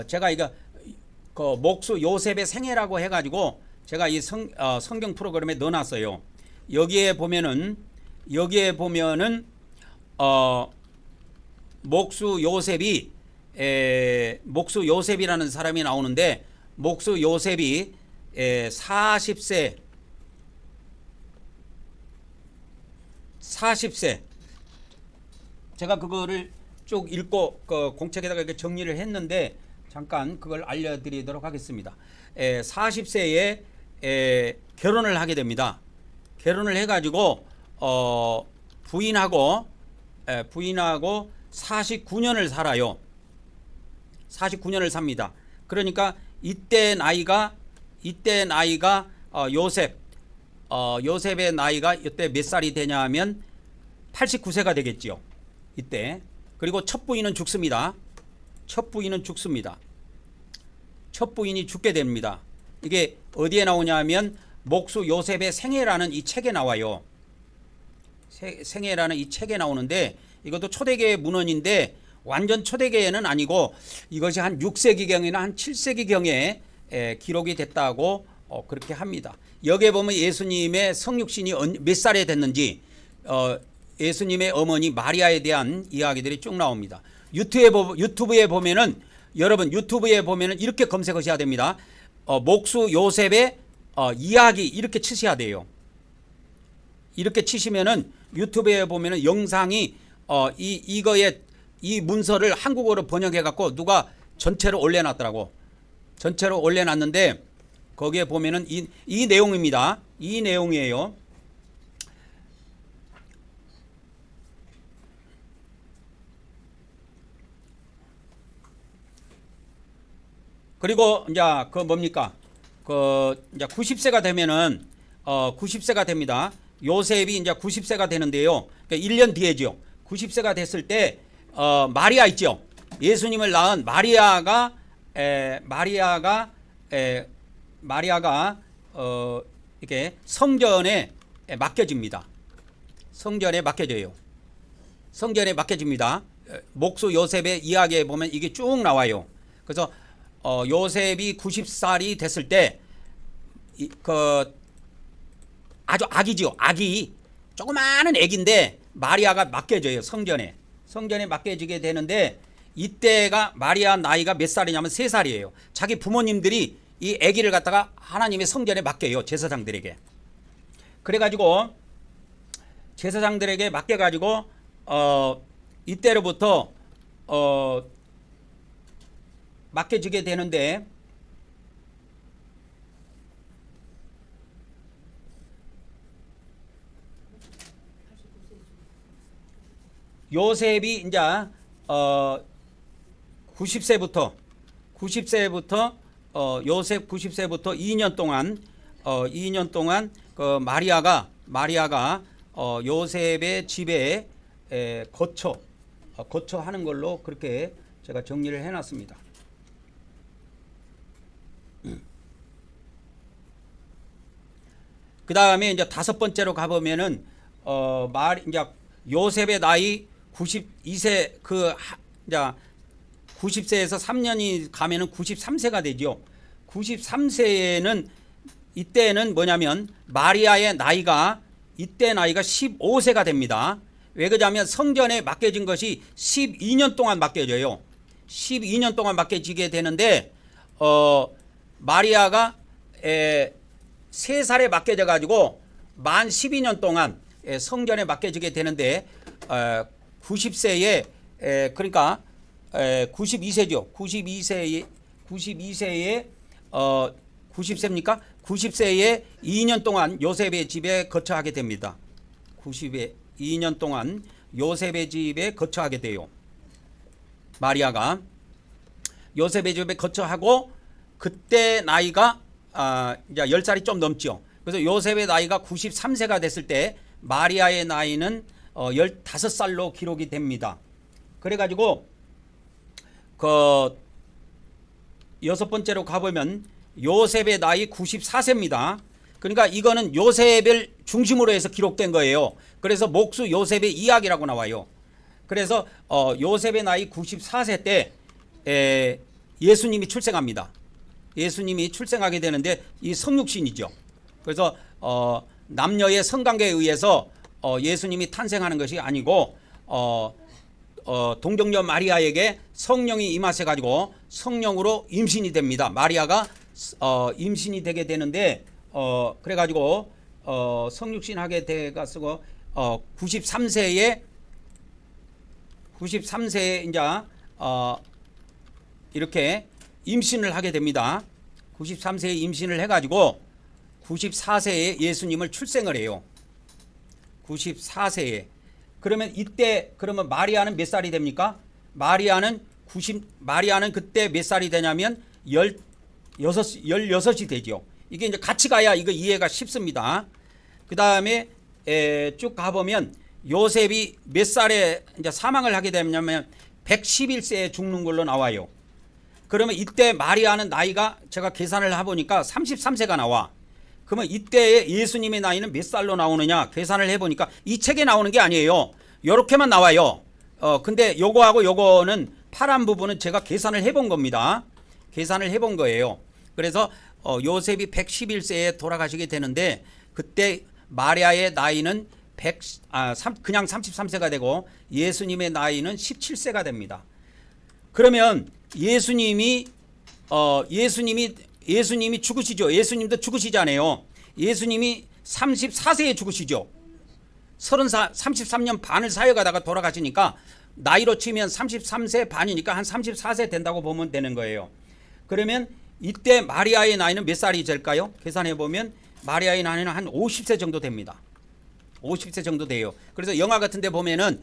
제가 이거 그 목수 요셉의 생애라고 해가지고 제가 이 성경 프로그램에 넣어놨어요. 여기에 보면은 목수 요셉이라는 사람이 나오는데 목수 요셉이 40세 제가 그거를 쭉 읽고 그 공책에다가 이렇게 정리를 했는데 잠깐 그걸 알려드리도록 하겠습니다. 40세에 결혼을 하게 됩니다. 결혼을 해가지고 부인하고 49년을 살아요. 49년을 삽니다. 그러니까 이때 나이가 요셉의 나이가 이때 몇 살이 되냐 하면 89세가 되겠지요. 이때. 그리고 첫 부인은 죽습니다. 첫 부인이 죽게 됩니다. 이게 어디에 나오냐 하면 목수 요셉의 생애라는 이 책에 나와요. 생애라는 이 책에 나오는데 이것도 초대교회 문헌인데 완전 초대교회는 아니고 이것이 한 6세기경이나 한 7세기경에 기록이 됐다고 그렇게 합니다. 여기에 보면 예수님의 성육신이 몇 살에 됐는지 예수님의 어머니 마리아에 대한 이야기들이 쭉 나옵니다. 유튜브에 보면은 여러분 유튜브에 보면은 이렇게 검색하셔야 됩니다. 목수 요셉의 이야기 이렇게 치셔야 돼요. 이렇게 치시면은 유튜브에 보면은 영상이 이거에 이 문서를 한국어로 번역해 갖고 누가 전체로 올려놨더라고. 전체로 올려놨는데 거기에 보면은 이 내용입니다. 이 내용이에요. 그리고 이제 그 뭡니까? 이제 90세가 되면은 90세가 됩니다. 요셉이 이제 90세가 되는데요. 그러니까 1년 뒤에죠. 90세가 됐을 때 마리아 있죠. 예수님을 낳은 마리아가 마리아가 이렇게 성전에 맡겨집니다. 성전에 맡겨져요. 성전에 맡겨집니다. 목수 요셉의 이야기에 보면 이게 쭉 나와요. 그래서 요셉이 90살이 됐을 때 아주 아기지요. 아기 조그마한 아기인데 마리아가 맡겨져요. 성전에 맡겨지게 되는데 이때가 마리아 나이가 몇 살이냐면 3살이에요. 자기 부모님들이 이 아기를 갖다가 하나님의 성전에 맡겨요. 제사장들에게. 그래가지고 제사장들에게 맡겨가지고 이때로부터 맡겨지게 되는데 요셉이 이제 90세부터 요셉 90세부터 2년 동안 그 마리아가 요셉의 집에 거처하는 걸로 그렇게 제가 정리를 해놨습니다. 그 다음에 이제 5번째로 가보면은 이제 요셉의 나이 92세 이제 90세에서 3년이 가면은 93세가 되죠. 93세에는 이때는 뭐냐면 마리아의 나이가 이때 나이가 15세가 됩니다. 왜 그러냐면 성전에 맡겨진 것이 12년 동안 맡겨져요. 12년 동안 맡겨지게 되는데 마리아가 3살에 맡겨져 가지고 만 12년 동안 성전에 맡겨지게 되는데 90세에 그러니까 92세죠. 92세에 90세입니까? 90세에 2년 동안 요셉의 집에 거처하게 됩니다. 90에 2년 동안 요셉의 집에 거처하게 돼요. 마리아가 요셉의 집에 거처하고 그때 나이가 이제 10살이 좀 넘죠. 그래서 요셉의 나이가 93세가 됐을 때 마리아의 나이는 15살로 기록이 됩니다. 그래가지고 그 6번째로 가보면 요셉의 나이 94세입니다. 그러니까 이거는 요셉을 중심으로 해서 기록된 거예요. 그래서 목수 요셉의 이야기라고 나와요. 그래서 요셉의 나이 94세 때 예수님이 출생합니다. 예수님이 출생하게 되는데 이 성육신이죠. 그래서 남녀의 성관계에 의해서 예수님이 탄생하는 것이 아니고 동정녀 마리아에게 성령이 임하셔 가지고 성령으로 임신이 됩니다. 마리아가 임신이 되게 되는데 그래 가지고 성육신하게 돼가 쓰고 93세에 이제 이렇게 임신을 하게 됩니다. 93세에 임신을 해 가지고 94세에 예수님을 출생을 해요. 94세에. 그러면 이때 그러면 마리아는 몇 살이 됩니까? 마리아는 그때 몇 살이 되냐면 16이 되죠. 이게 이제 같이 가야 이거 이해가 쉽습니다. 그다음에 쭉 가보면 요셉이 몇 살에 이제 사망을 하게 되냐면 111세에 죽는 걸로 나와요. 그러면 이때 마리아는 나이가 제가 계산을 해보니까 33세가 나와. 그러면 이때의 예수님의 나이는 몇 살로 나오느냐 계산을 해보니까 이 책에 나오는 게 아니에요. 요렇게만 나와요. 근데 요거하고 요거는 파란 부분은 제가 계산을 해본 겁니다. 계산을 해본 거예요. 그래서 요셉이 111세에 돌아가시게 되는데 그때 마리아의 나이는 그냥 33세가 되고 예수님의 나이는 17세가 됩니다. 그러면 예수님이 죽으시죠. 예수님도 죽으시잖아요. 예수님이 34세에 죽으시죠. 33년 반을 사역하다가 돌아가시니까 나이로 치면 33세 반이니까 한 34세 된다고 보면 되는 거예요. 그러면 이때 마리아의 나이는 몇 살이 될까요? 계산해 보면 마리아의 나이는 한 50세 정도 됩니다. 50세 정도 돼요. 그래서 영화 같은 데 보면은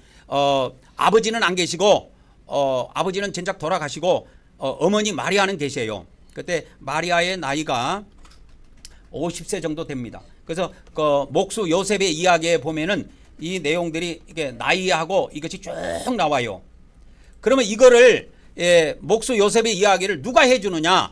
아버지는 안 계시고 아버지는 진작 돌아가시고 어머니 마리아는 계세요. 그때 마리아의 나이가 50세 정도 됩니다. 그래서 그 목수 요셉의 이야기에 보면은 이 내용들이 이게 나이하고 이것이 쭉 나와요. 그러면 이거를 목수 요셉의 이야기를 누가 해주느냐?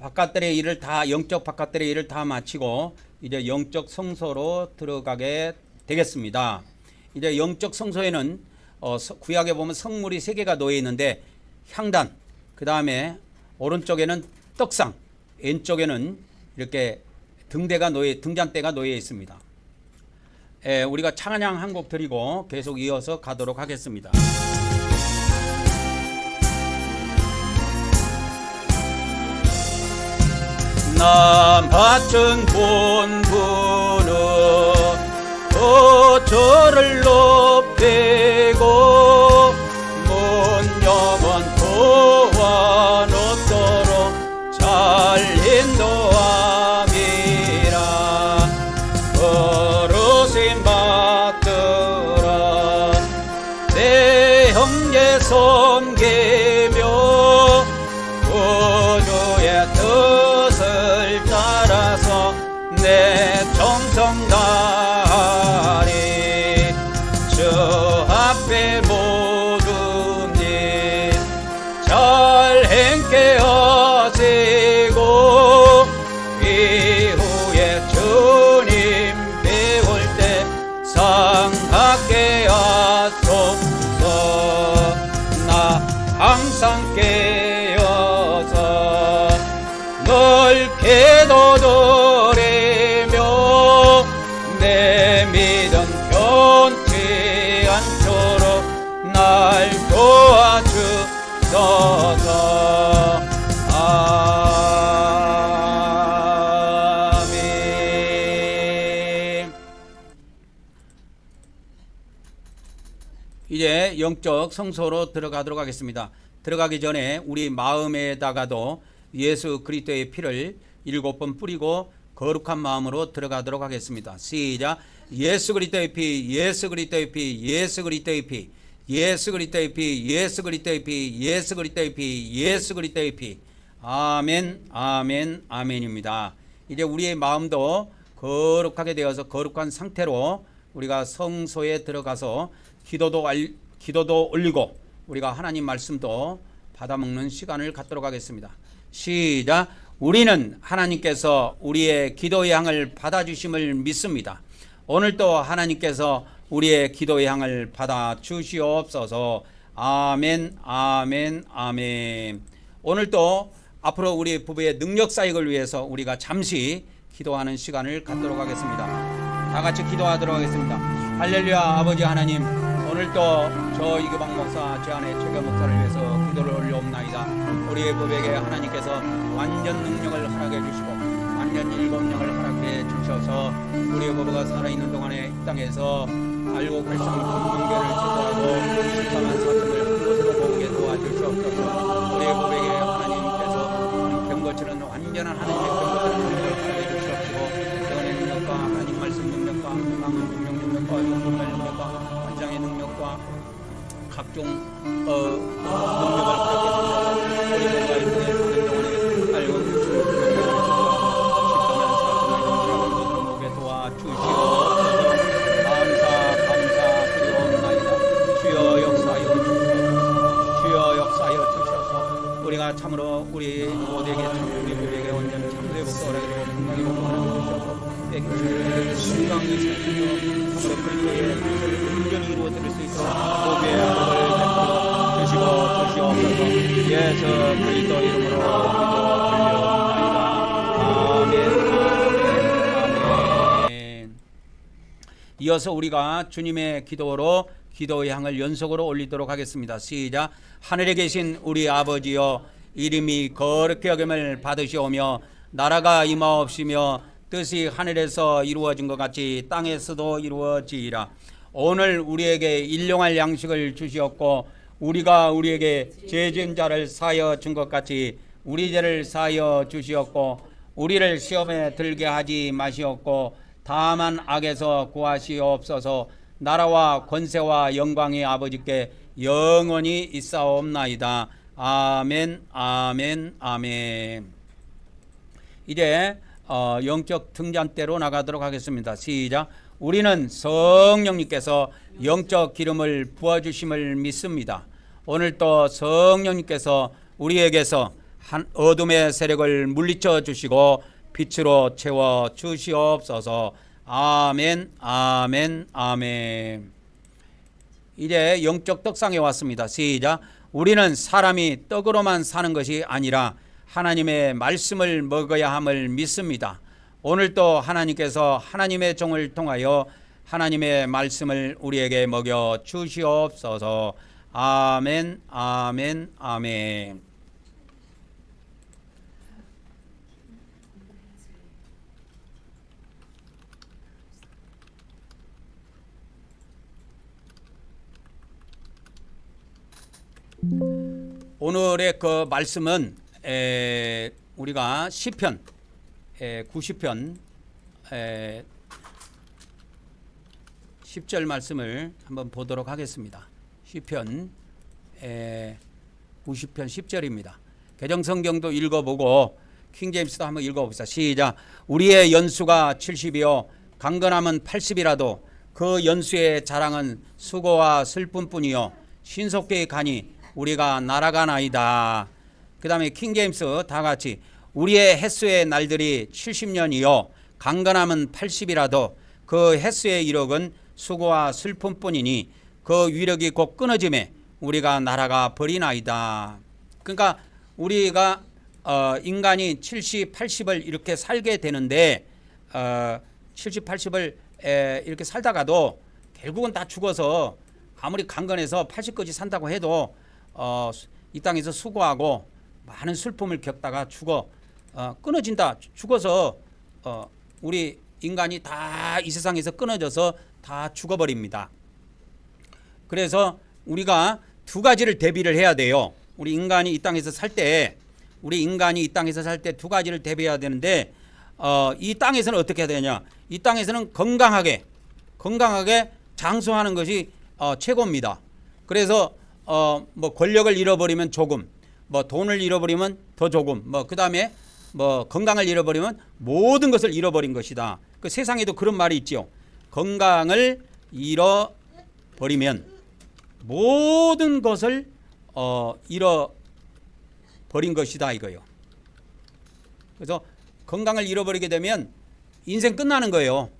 바깥들의 일을 다 영적 바깥들의 일을 다 마치고 이제 영적 성소로 들어가게 되겠습니다. 이제 영적 성소에는 구약에 보면 성물이 3개가 놓여 있는데 향단, 그 다음에 오른쪽에는 떡상, 왼쪽에는 이렇게 등잔대가 놓여 있습니다. 우리가 찬양 한 곡 드리고 계속 이어서 가도록 하겠습니다. 남밭은 본분은 저를 높이고 문영은 도와 놓도록 잘 인도함이라. 어르신 받들어 내 형제 섬기며 구주의 뜻을 따라서 내 정성 다하리. 주 앞에 모든 일 잘 행케 하시고 이후에 주님 배울 때 상 받게 하소서. 나 항상 깨어서 널 기도드리며 내 믿음 변치 않도록 날 도와주소서. 아멘. 이제 영적 성소로 들어가도록 하겠습니다. 들어가기 전에 우리 마음에다가도 예수 그리스도의 피를 7번 뿌리고 거룩한 마음으로 들어가도록 하겠습니다. 시작. 예수 그리스도의 피, 예수 그리스도의 피, 예수 그리스도의 피, 예수 그리스도의 피, 예수 그리스도의 피, 예수 그리스도의 피, 예수 그리스도의 피. 아멘, 아멘, 아멘입니다. 이제 우리의 마음도 거룩하게 되어서 거룩한 상태로 우리가 성소에 들어가서 기도도 올리고 우리가 하나님 말씀도 받아먹는 시간을 갖도록 하겠습니다. 시작. 우리는 하나님께서 우리의 기도의 향을 받아주심을 믿습니다. 오늘도 하나님께서 우리의 기도의 향을 받아주시옵소서. 아멘, 아멘, 아멘. 오늘도 앞으로 우리 부부의 능력 사역을 위해서 우리가 잠시 기도하는 시간을 갖도록 하겠습니다. 다 같이 기도하도록 하겠습니다. 할렐루야. 아버지 하나님, 오늘도 저 이규방 목사, 제 아내 최경 목사를 위해서 기도를 올려옵나이다. 우리의 부부에게 하나님께서 완전 능력을 허락해 주시고 완전 일검령을 허락해 주셔서 우리의 부부가 살아있는 동안에 이 땅에서 알고 결정 공동계를 지도하고 실감한 사건을 한 곳으로 모으게 도와주시옵소서. 우리의 부부에게 하나님께서 경고치는 완전한 하나님의 경고치는 능력을 허락해 주시옵시고 영원의 능력과 하나님 말씀 능력과 강한 능력과 용품의 능력과 환장의 능력과 각종 능력을 허락해 주셔서 우리 부부가 이렇게 사는 동안에 알고 결정 우리가 참으로 우리 모두에게 우리 부부에게 온전히 참으로 복수하게 되고 건강히 복수하게 주셔서 건강히 살며 참으로 그리스도의 뜻을 온전히 이루어드릴 수 있도록 부부의 복을 베풀어 주시고 주시옵소서. 예수 그리스도 이름으로 기도드리옵나이다. 아멘, 아멘, 아멘. 이어서 우리가 주님의 기도로 기도의 향을 연속으로 올리도록 하겠습니다. 시작. 하늘에 계신 우리 아버지여, 이름이 거룩히 여김을 받으시오며 나라가 임하옵시며 뜻이 하늘에서 이루어진 것 같이 땅에서도 이루어지이라. 오늘 우리에게 일용할 양식을 주시옵고 우리가 우리에게 죄진 자를 사하여 준 것 같이 우리 죄를 사하여 주시옵고 우리를 시험에 들게 하지 마시옵고 다만 악에서 구하시옵소서. 나라와 권세와 영광이 아버지께 영원히 있사옵나이다. 아멘, 아멘, 아멘. 이제 영적 등잔대로 나가도록 하겠습니다. 시작. 우리는 성령님께서 영적 기름을 부어주심을 믿습니다. 오늘 또 성령님께서 우리에게서 어둠의 세력을 물리쳐 주시고 빛으로 채워 주시옵소서. 아멘, 아멘, 아멘. 이제 영적 떡상에 왔습니다. 시작. 우리는 사람이 떡으로만 사는 것이 아니라 하나님의 말씀을 먹어야 함을 믿습니다. 오늘도 하나님께서 하나님의 종을 통하여 하나님의 말씀을 우리에게 먹여 주시옵소서. 아멘, 아멘, 아멘. 오늘의 그 말씀은 우리가 시편 90편 10절 말씀을 한번 보도록 하겠습니다. 시편 90편 10절입니다. 개정성경도 읽어보고 킹제임스도 한번 읽어봅시다. 시작. 우리의 연수가 70이요 강건함은 80이라도 그 연수의 자랑은 수고와 슬픔뿐이요 신속히 가니 우리가 날아가나이다. 그 다음에 킹제임스 다 같이 우리의 횟수의 날들이 70년이요 강건함은 80이라도 그 횟수의 이력은 수고와 슬픔뿐이니 그 위력이 곧 끊어짐에 우리가 날아가 버리나이다. 그러니까 우리가 인간이 70, 80을 이렇게 살게 되는데 70, 80을 이렇게 살다가도 결국은 다 죽어서 아무리 강건해서 80까지 산다고 해도 이 땅에서 수고하고 많은 슬픔을 겪다가 끊어진다. 죽어서 우리 인간이 다 이 세상에서 끊어져서 다 죽어버립니다. 그래서 우리가 두 가지를 대비를 해야 돼요. 우리 인간이 이 땅에서 살 때 두 가지를 대비해야 되는데 이 땅에서는 어떻게 해야 되냐? 이 땅에서는 건강하게 장수하는 것이 최고입니다. 그래서 뭐 권력을 잃어버리면 조금, 뭐 돈을 잃어버리면 더 조금, 뭐 그다음에 뭐 건강을 잃어버리면 모든 것을 잃어버린 것이다. 그 세상에도 그런 말이 있지요. 건강을 잃어버리면 모든 것을 잃어버린 것이다 이거예요. 그래서 건강을 잃어버리게 되면 인생 끝나는 거예요.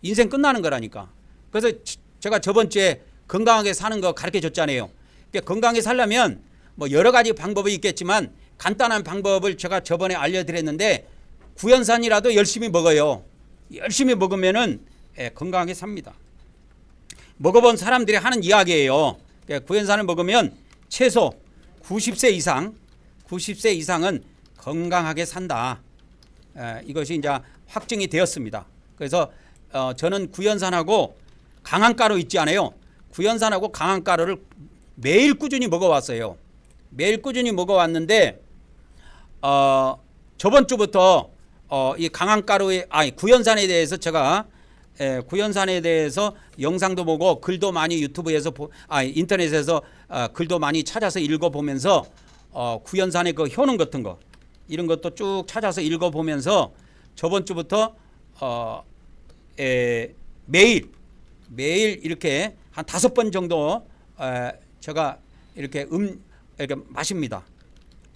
인생 끝나는 거라니까. 그래서 제가 저번 주에 건강하게 사는 거 가르쳐 줬잖아요. 그러니까 건강하게 살려면 뭐 여러 가지 방법이 있겠지만 간단한 방법을 제가 저번에 알려드렸는데 구연산이라도 열심히 먹어요. 열심히 먹으면은 건강하게 삽니다. 먹어본 사람들이 하는 이야기예요. 구연산을 먹으면 최소 90세 이상은 건강하게 산다. 이것이 이제 확증이 되었습니다. 그래서 저는 구연산하고 강황가루 있지 않아요. 구연산하고 강황가루를 매일 꾸준히 먹어왔어요. 매일 꾸준히 먹어왔는데 저번 주부터 이 강황가루의 구연산에 대해서 제가 구연산에 대해서 영상도 보고 글도 많이 유튜브에서 인터넷에서 글도 많이 찾아서 읽어보면서 구연산의 그 효능 같은 거 이런 것도 쭉 찾아서 읽어보면서 저번 주부터 매일 이렇게 한 5번 정도 제가 이렇게 마십니다.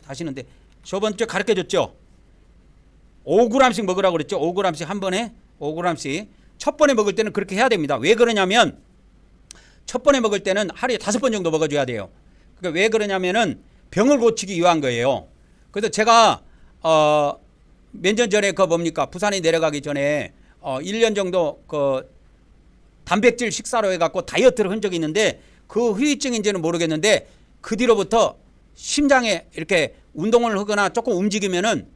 하시는데 저번 주에 가르쳐 줬죠. 5g씩 먹으라고 그랬죠. 5g씩 한 번에 5g씩. 첫 번에 먹을 때는 그렇게 해야 됩니다. 왜 그러냐면 첫 번에 먹을 때는 하루에 5번 정도 먹어줘야 돼요. 그러니까 왜 그러냐면은 병을 고치기 위한 거예요. 그래서 제가 몇 년 전에 부산에 내려가기 전에 1년 정도 단백질 식사로 해갖고 다이어트를 한 적이 있는데 그 후유증인지는 모르겠는데 그 뒤로부터 심장에 이렇게 운동을 하거나 조금 움직이면은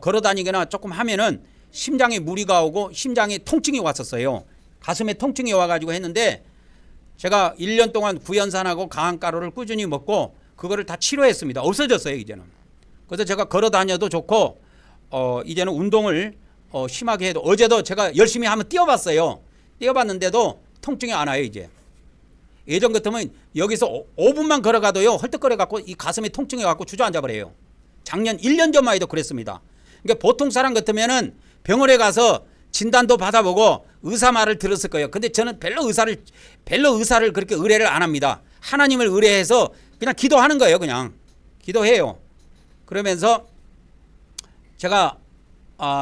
걸어 다니거나 조금 하면은 심장에 무리가 오고 심장에 통증이 왔었어요. 가슴에 통증이 와가지고 했는데 제가 1년 동안 구연산하고 강황가루를 꾸준히 먹고 그거를 다 치료했습니다. 없어졌어요 이제는. 그래서 제가 걸어 다녀도 좋고 이제는 운동을 심하게 해도 어제도 제가 열심히 한번 뛰어봤어요. 뛰어봤는데도 통증이 안 와요 이제. 예전 같으면 여기서 5분만 걸어가도요 헐떡거려갖고 이 가슴에 통증이 와갖고 주저앉아버려요. 작년 1년 전만 해도 그랬습니다. 그러니까 보통 사람 같으면은 병원에 가서 진단도 받아보고 의사 말을 들었을 거예요. 근데 저는 별로 의사를 그렇게 의뢰를 안 합니다. 하나님을 의뢰해서 그냥 기도하는 거예요. 그냥 기도해요. 그러면서 제가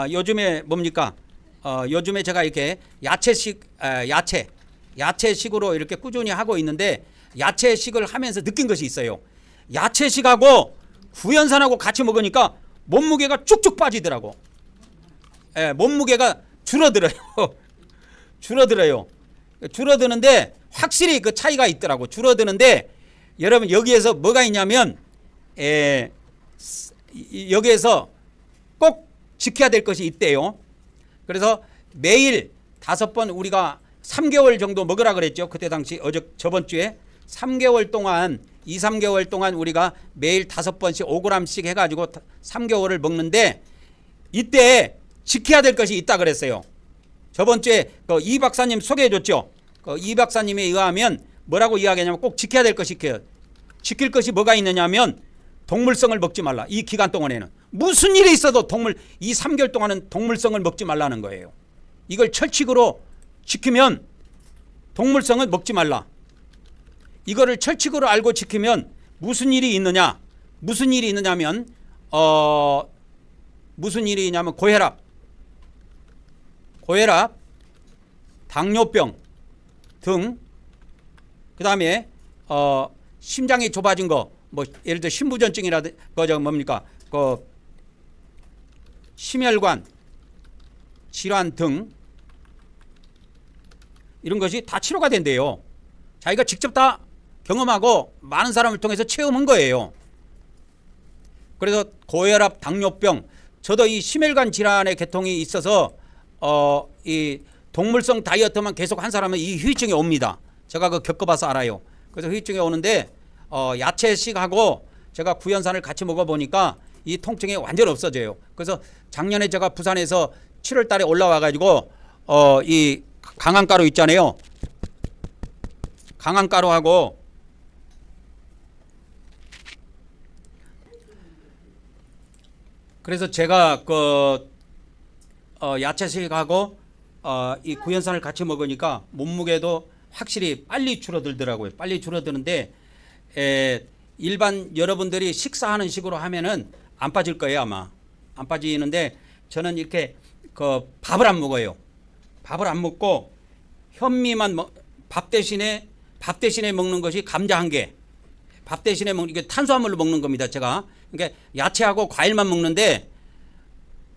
요즘에 뭡니까? 요즘에 제가 이렇게 야채식으로 이렇게 꾸준히 하고 있는데, 야채식을 하면서 느낀 것이 있어요. 야채식하고 구연산하고 같이 먹으니까 몸무게가 쭉쭉 빠지더라고. 예, 몸무게가 줄어들어요. 줄어드는데 확실히 그 차이가 있더라고. 줄어드는데 여러분 여기에서 뭐가 있냐면, 여기에서 꼭 지켜야 될 것이 있대요. 그래서 매일 5번 우리가 3개월 정도 먹으라 그랬죠. 그때 당시 저번 주에 3개월 동안 3개월 동안 우리가 매일 5번씩 5g씩 해가지고 3개월을 먹는데, 이때 지켜야 될 것이 있다 그랬어요. 저번 주에 이 박사님 소개해 줬죠. 이 박사님에 의하면 뭐라고 이야기하냐면 꼭 지켜야 될 것이 있어요. 지킬 것이 뭐가 있느냐면 동물성을 먹지 말라. 이 기간 동안에는 무슨 일이 있어도 이 3개월 동안은 동물성을 먹지 말라는 거예요. 이걸 철칙으로 지키면 동물성을 먹지 말라. 이거를 철칙으로 알고 지키면 무슨 일이 있느냐? 무슨 일이 있느냐면 무슨 일이 있냐면 고혈압, 당뇨병 등, 그 다음에 심장이 좁아진 거, 뭐 예를 들어 심부전증이라든지 심혈관 질환 등 이런 것이 다 치료가 된대요. 자기가 직접 다 경험하고 많은 사람을 통해서 체험한 거예요. 그래서 고혈압, 당뇨병, 저도 이 심혈관 질환의 계통이 있어서 이 동물성 다이어트만 계속 한 사람은 이 후유증이 옵니다. 제가 그거 겪어봐서 알아요. 그래서 후유증이 오는데 야채식하고 제가 구연산을 같이 먹어보니까 이 통증이 완전 없어져요. 그래서 작년에 제가 부산에서 7월 달에 올라와 가지고 이 강황가루 있잖아요. 강황가루하고 그래서 제가 야채식하고 이 구연산을 같이 먹으니까 몸무게도 확실히 빨리 줄어들더라고요. 빨리 줄어드는데 일반 여러분들이 식사하는 식으로 하면은 안 빠질 거예요. 아마 안 빠지는데 저는 이렇게 밥을 안 먹어요. 밥을 안 먹고 현미만 밥 대신에 먹는 것이 감자 1개. 밥 대신에 이게 탄수화물로 먹는 겁니다. 제가 그러니까 야채하고 과일만 먹는데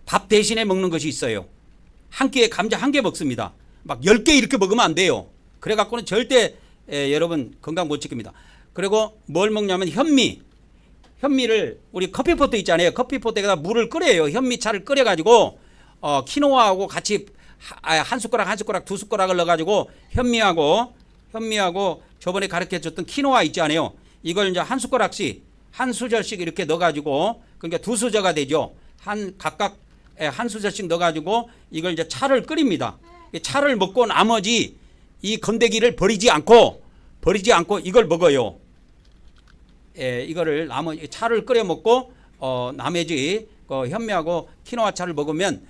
밥 대신에 먹는 것이 있어요. 한 끼에 감자 1개 먹습니다. 막 10개 이렇게 먹으면 안 돼요. 그래 갖고는 절대 여러분 건강 못 지킵니다. 그리고 뭘 먹냐면 현미를 우리 커피포트 있잖아요. 커피포트에다 물을 끓여요. 현미차를 끓여 가지고 키노아하고 같이 한 숟가락 2숟가락을 넣어 가지고 현미하고 저번에 가르쳐 줬던 키노아 있지 않아요. 이걸 이제 한 숟가락씩 한 수저씩 이렇게 넣어 가지고, 그러니까 2수저가 되죠. 각각 한 수저씩 넣어 가지고 이걸 이제 차를 끓입니다. 차를 먹고 나머지 이 건더기를 버리지 않고 이걸 먹어요. 이거를 차를 끓여 먹고 나머지 현미하고 키노아 차를 먹으면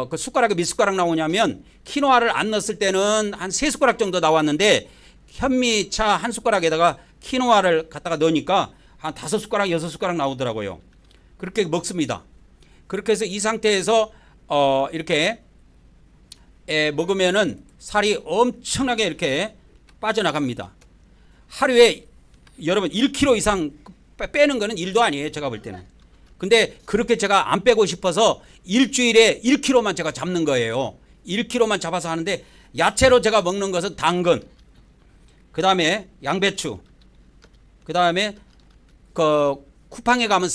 그 숟가락에 몇 숟가락 나오냐면, 키노아를 안 넣었을 때는 한 3숟가락 정도 나왔는데 현미차 한 숟가락에다가 키노아를 갖다가 넣으니까 한 5숟가락 6숟가락 나오더라고요. 그렇게 먹습니다. 그렇게 해서 이 상태에서 이렇게 먹으면은 살이 엄청나게 이렇게 빠져나갑니다. 하루에 여러분 1kg 이상 빼는 거는 일도 아니에요. 제가 볼 때는. 근데 그렇게 제가 안 빼고 싶어서 일주일에 1kg만 제가 잡는 거예요. 1kg만 잡아서 하는데, 야채로 제가 먹는 것은 당근, 그 다음에 양배추, 그 다음에 쿠팡에 가면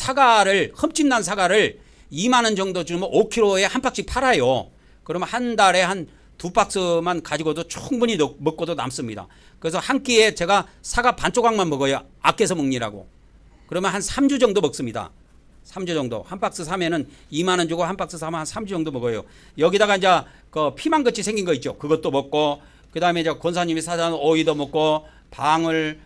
흠집난 사과를 2만 원 정도 주면 5kg에 한 박씩 팔아요. 그러면 한 달에 한 2박스만 가지고도 충분히 먹고도 남습니다. 그래서 한 끼에 제가 사과 반 조각만 먹어요. 아껴서 먹느라고. 그러면 한 3주 정도 먹습니다. 3주 정도. 한 박스 사면은 2만 원 주고 한 박스 사면 한 3주 정도 먹어요. 여기다가 이제 피망같이 생긴 거 있죠. 그것도 먹고, 그 다음에 이제 권사님이 사다 놓은 오이도 먹고, 방울,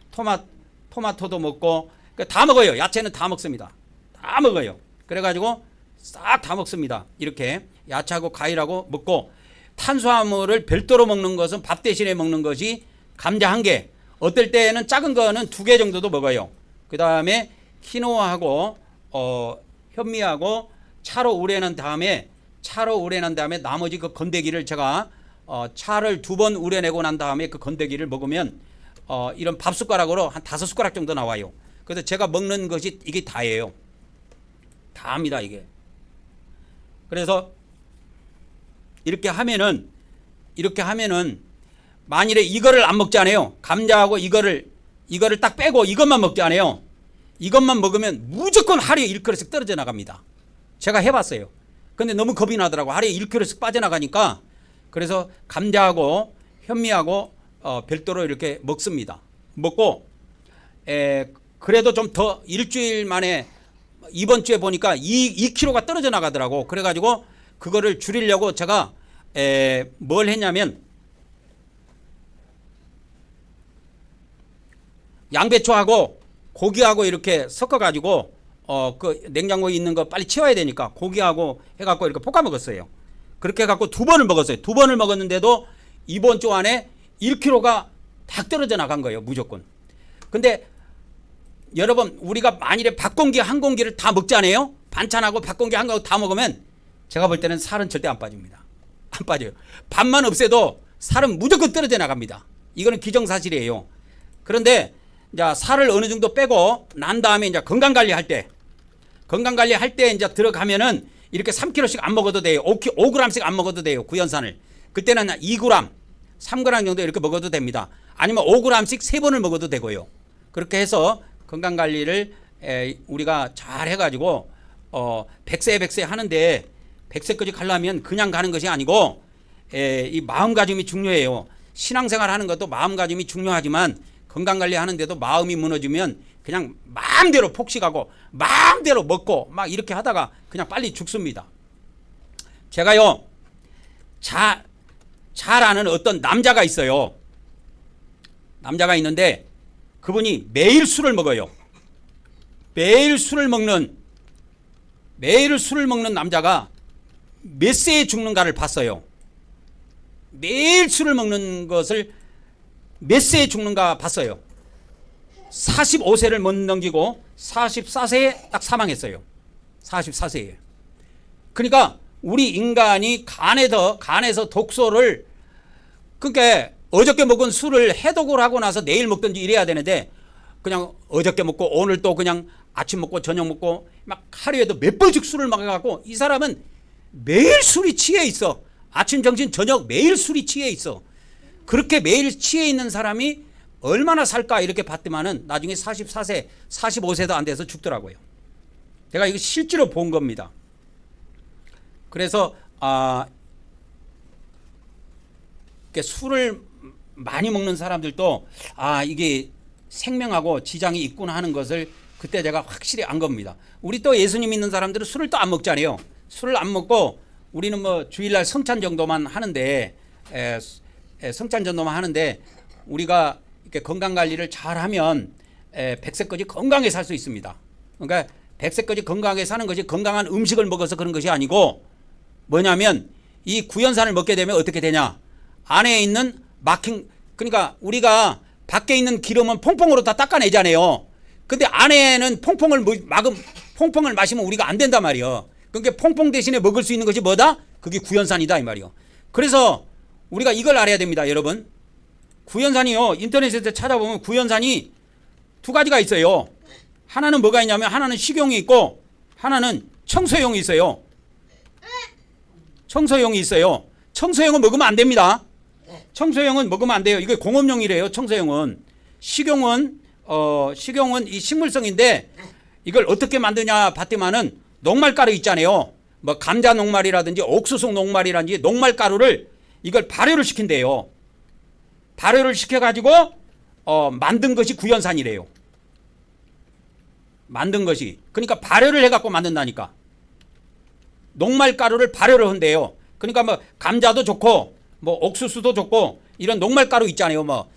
토마토도 먹고, 다 먹어요. 야채는 다 먹습니다. 다 먹어요. 그래가지고 싹 다 먹습니다. 이렇게 야채하고 과일하고 먹고, 탄수화물을 별도로 먹는 것은 밥 대신에 먹는 것이 감자 1개, 어떨 때는 작은 거는 2개 정도도 먹어요. 그 다음에 키노아하고 현미하고 차로 우려낸 다음에 나머지 그 건더기를 제가 차를 2번 우려내고 난 다음에 그 건더기를 먹으면 이런 밥 숟가락으로 한 5숟가락 정도 나와요. 그래서 제가 먹는 것이 이게 다예요. 다입니다 이게. 그래서 이렇게 하면은 만일에 이거를 안 먹잖아요. 감자하고 이거를 딱 빼고 이것만 먹잖아요. 이것만 먹으면 무조건 하루에 1kg씩 떨어져 나갑니다. 제가 해봤어요. 근데 너무 겁이 나더라고. 하루에 1kg씩 빠져나가니까. 그래서 감자하고 현미하고 별도로 이렇게 먹습니다. 먹고 그래도 좀 더 일주일 만에 이번 주에 보니까 2kg가 떨어져 나가더라고. 그래가지고 그거를 줄이려고 제가 뭘 했냐면 양배추하고 고기하고 이렇게 섞어가지고 그 냉장고에 있는 거 빨리 채워야 되니까 고기하고 해갖고 이렇게 볶아 먹었어요. 그렇게 해갖고 2번을 먹었어요. 2번을 먹었는데도 이번 주 안에 1kg가 딱 떨어져 나간 거예요. 무조건. 근데 여러분 우리가 만일에 밥 공기 한 공기를 다 먹잖아요. 반찬하고 밥 공기 한 공기 다 먹으면 제가 볼 때는 살은 절대 안 빠집니다. 안 빠져요. 밥만 없애도 살은 무조건 떨어져 나갑니다. 이거는 기정사실이에요. 그런데 이제 살을 어느 정도 빼고 난 다음에 이제 건강관리할 때 이제 들어가면은 이렇게 3kg씩 안 먹어도 돼요. 5g씩 안 먹어도 돼요. 구연산을. 그때는 2g, 3g 정도 이렇게 먹어도 됩니다. 아니면 5g씩 3번을 먹어도 되고요. 그렇게 해서 건강관리를 우리가 잘 해가지고 100세 하는데 100세까지 가려면 그냥 가는 것이 아니고 이 마음가짐이 중요해요. 신앙생활 하는 것도 마음가짐이 중요하지만 건강관리 하는데도 마음이 무너지면 그냥 마음대로 폭식하고 마음대로 먹고 막 이렇게 하다가 그냥 빨리 죽습니다. 제가요 잘 아는 어떤 남자가 있어요. 남자가 있는데 그분이 매일 술을 먹어요. 매일 술을 먹는 남자가 몇 세에 죽는가를 봤어요. 매일 술을 먹는 것을 몇 세에 죽는가 봤어요. 45세를 못 넘기고 44세에 딱 사망했어요. 44세에. 그러니까 우리 인간이 간에서 독소를 그러니까 어저께 먹은 술을 해독을 하고 나서 내일 먹든지 이래야 되는데 그냥 어저께 먹고 오늘 또 그냥 아침 먹고 저녁 먹고 막 하루에도 몇 번씩 술을 먹어갖고 이 사람은 매일 술이 취해 있어. 아침 점심 저녁 매일 술이 취해 있어. 그렇게 매일 취해 있는 사람이 얼마나 살까 이렇게 봤더만은 나중에 44세 45세도 안 돼서 죽더라고요. 제가 이거 실제로 본 겁니다. 그래서 술을 많이 먹는 사람들도 이게 생명하고 지장이 있구나 하는 것을 그때 제가 확실히 안 겁니다. 우리 또 예수님 믿는 사람들은 술을 또 안 먹잖아요. 술을 안 먹고 우리는 뭐 주일날 성찬 정도만 하는데 우리가 이렇게 건강 관리를 잘하면 100세까지 건강하게 살 수 있습니다. 그러니까 100세까지 건강하게 사는 것이 건강한 음식을 먹어서 그런 것이 아니고 뭐냐면 이 구연산을 먹게 되면 어떻게 되냐? 안에 있는 그러니까 우리가 밖에 있는 기름은 퐁퐁으로 다 닦아내잖아요. 근데 안에는 퐁퐁을 마시면 우리가 안 된단 말이에요. 그러니까 퐁퐁 대신에 먹을 수 있는 것이 뭐다? 그게 구연산이다 이 말이에요. 그래서 우리가 이걸 알아야 됩니다, 여러분. 구연산이요. 인터넷에서 찾아보면 구연산이 2가지가 있어요. 하나는 뭐가 있냐면 하나는 식용이 있고 하나는 청소용이 있어요. 청소용이 있어요. 청소용은 먹으면 안 됩니다. 청소용은 먹으면 안 돼요. 이게 공업용이래요. 청소용은. 식용은 이 식물성인데 이걸 어떻게 만드냐 봤더만은 녹말가루 있잖아요. 뭐 감자 녹말이라든지 옥수수 녹말이라든지 녹말가루를 이걸 발효를 시킨대요. 발효를 시켜가지고 만든 것이 구연산이래요. 만든 것이. 그러니까 발효를 해갖고 만든다니까. 녹말가루를 발효를 한대요. 그러니까 뭐 감자도 좋고 뭐 옥수수도 좋고 이런 녹말가루 있잖아요. 뭐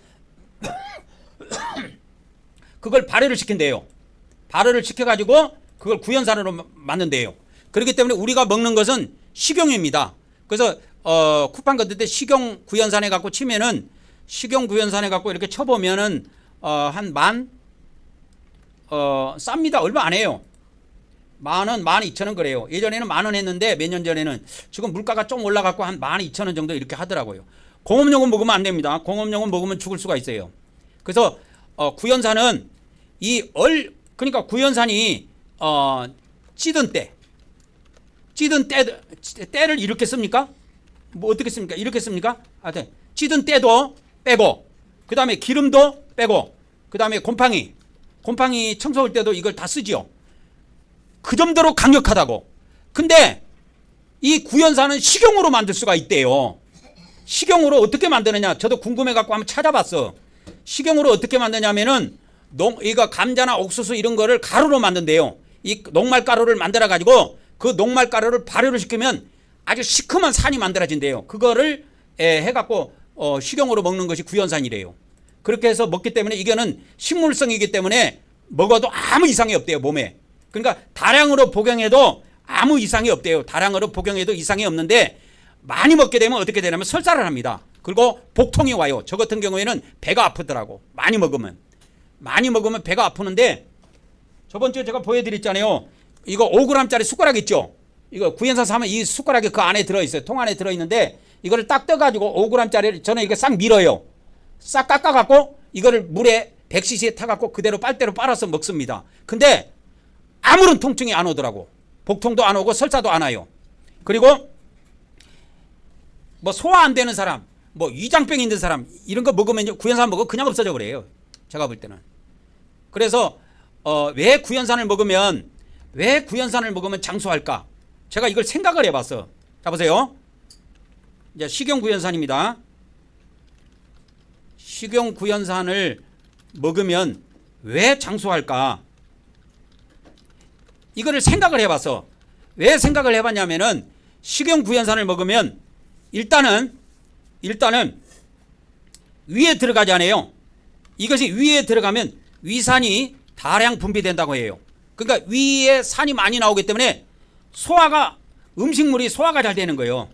그걸 발효를 시킨대요. 발효를 시켜가지고 그걸 구연산으로 만든대요. 그렇기 때문에 우리가 먹는 것은 식용입니다. 그래서 쿠팡 같은 때 식용 구연산에 갖고 치면은 식용 구연산에 갖고 이렇게 쳐보면은 한 쌉니다. 얼마 안 해요. 10,000원, 12,000원 그래요. 예전에는 10,000원 했는데 몇 년 전에는 지금 물가가 좀 올라갔고 한 12,000원 정도 이렇게 하더라고요. 공업용은 먹으면 안 됩니다. 공업용은 먹으면 죽을 수가 있어요. 그래서 구연산은 그러니까 구연산이 찌든 때를 이렇게 씁니까? 뭐 어떻게 씁니까? 이렇게 씁니까? 하여튼 찌든 때도 빼고, 그 다음에 기름도 빼고, 그 다음에 곰팡이 청소할 때도 이걸 다 쓰지요. 그 정도로 강력하다고. 근데 이 구연산은 식용으로 만들 수가 있대요. 식용으로 어떻게 만드느냐? 저도 궁금해갖고 한번 찾아봤어. 식용으로 어떻게 만드냐면은 이거 감자나 옥수수 이런 거를 가루로 만든대요. 이 녹말 가루를 만들어 가지고 그 녹말 가루를 발효를 시키면 아주 시큼한 산이 만들어진대요. 그거를 해갖고 식용으로 먹는 것이 구연산이래요. 그렇게 해서 먹기 때문에 이거는 식물성이기 때문에 먹어도 아무 이상이 없대요, 몸에. 그러니까 다량으로 복용해도 아무 이상이 없대요. 다량으로 복용해도 이상이 없는데 많이 먹게 되면 어떻게 되냐면 설사를 합니다. 그리고 복통이 와요. 저 같은 경우에는 배가 아프더라고. 많이 먹으면 배가 아프는데, 저번 주에 제가 보여드렸잖아요. 이거 5g짜리 숟가락 있죠. 이거 구연산 사면 이 숟가락이 그 안에 들어있어요. 통 안에 들어있는데 이거를 딱 떠가지고 5g짜리를 저는 이거 싹 밀어요. 싹 깎아갖고 이거를 물에 100cc에 타갖고 그대로 빨대로 빨아서 먹습니다. 근데 아무런 통증이 안 오더라고. 복통도 안 오고 설사도 안 와요. 그리고 뭐 소화 안 되는 사람, 뭐 위장병 있는 사람 이런 거 먹으면 구연산 먹으면 그냥 없어져 그래요. 제가 볼 때는. 그래서 왜 구연산을 먹으면 장수할까? 제가 이걸 생각을 해봤어. 자 보세요. 이제 식용 구연산입니다. 식용 구연산을 먹으면 왜 장수할까? 이거를 생각을 해봤어. 왜 생각을 해봤냐면은 식용 구연산을 먹으면 일단은 위에 들어가잖아요. 이것이 위에 들어가면 위산이 다량 분비된다고 해요. 그러니까 위에 산이 많이 나오기 때문에 음식물이 소화가 잘 되는 거예요.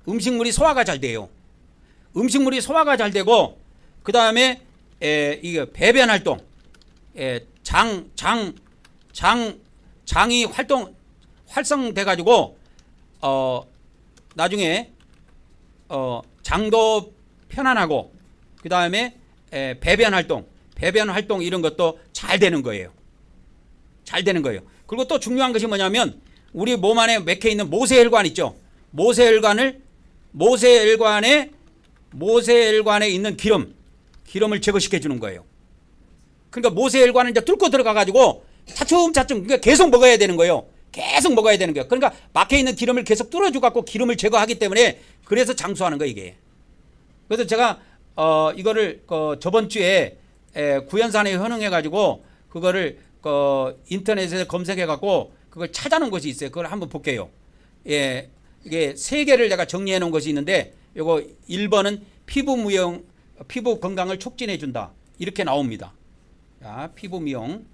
음식물이 소화가 잘 돼요. 음식물이 소화가 잘 되고, 그 다음에 이게 배변 활동, 장이 활성돼 가지고 나중에 장도 편안하고, 그 다음에 배변 활동 이런 것도 잘 되는 거예요. 그리고 또 중요한 것이 뭐냐면 우리 몸 안에 맥혀 있는 모세혈관 있죠. 모세혈관에 있는 기름을 제거시켜 주는 거예요. 그러니까 모세혈관을 이제 뚫고 들어가 가지고 차츰 그러니까 계속 먹어야 되는 거예요. 그러니까 막혀 있는 기름을 계속 뚫어줘 갖고 기름을 제거하기 때문에 그래서 장수하는 거예요, 이게. 그래서 제가 이거를 저번 주에 구연산에 현응해 가지고 그거를 인터넷에 검색해 갖고 그걸 찾아놓은 것이 있어요. 그걸 한번 볼게요. 예, 이게 3개를 제가 정리해 놓은 것이 있는데, 요거 1번은 피부 건강을 촉진해 준다, 이렇게 나옵니다. 자, 피부 미용.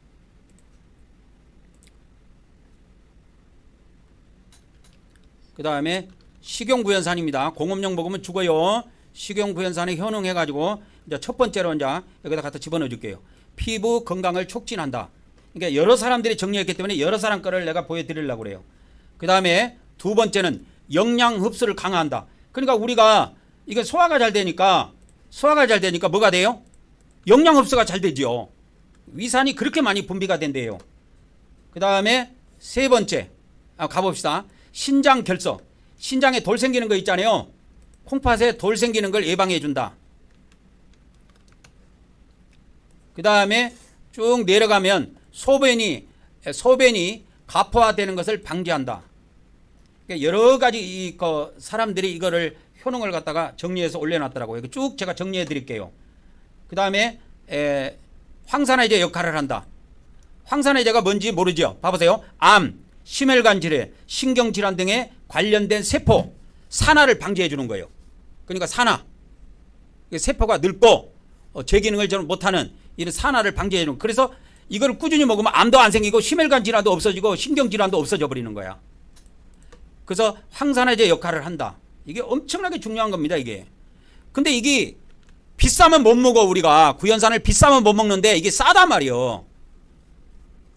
그 다음에 식용구연산입니다. 공업용 먹으면 죽어요. 식용구연산에 현응해 가지고 이제 첫 번째로 이제 여기다 갖다 집어넣어 줄게요. 피부 건강을 촉진한다. 그러니까 여러 사람들이 정리했기 때문에 여러 사람 거를 내가 보여드리려고 그래요. 그 다음에 두 번째는 영양 흡수를 강화한다. 그러니까 우리가 이게 소화가 잘 되니까 뭐가 돼요? 영양 흡수가 잘 되죠. 위산이 그렇게 많이 분비가 된대요. 그 다음에 세 번째, 가봅시다. 신장 결석. 신장에 돌 생기는 거 있잖아요. 콩팥에 돌 생기는 걸 예방해 준다. 그 다음에 쭉 내려가면 소변이 가포화되는 것을 방지한다. 그러니까 여러 가지 사람들이 이거를 효능을 갖다가 정리해서 올려놨더라고요. 쭉 제가 정리해 드릴게요. 그 다음에 황산화제 역할을 한다. 황산화제가 뭔지 모르죠? 봐보세요. 암, 심혈관 질환, 신경질환 등에 관련된 세포 산화를 방지해 주는 거예요. 그러니까 산화, 세포가 늙고 재기능을 잘 못하는 이런 산화를 방지해 주는. 그래서 이걸 꾸준히 먹으면 암도 안 생기고 심혈관 질환도 없어지고 신경질환도 없어져 버리는 거야. 그래서 황산화제 역할을 한다. 이게 엄청나게 중요한 겁니다, 이게. 근데 이게 비싸면 못 먹어. 우리가 구연산을 비싸면 못 먹는데 이게 싸단 말이요.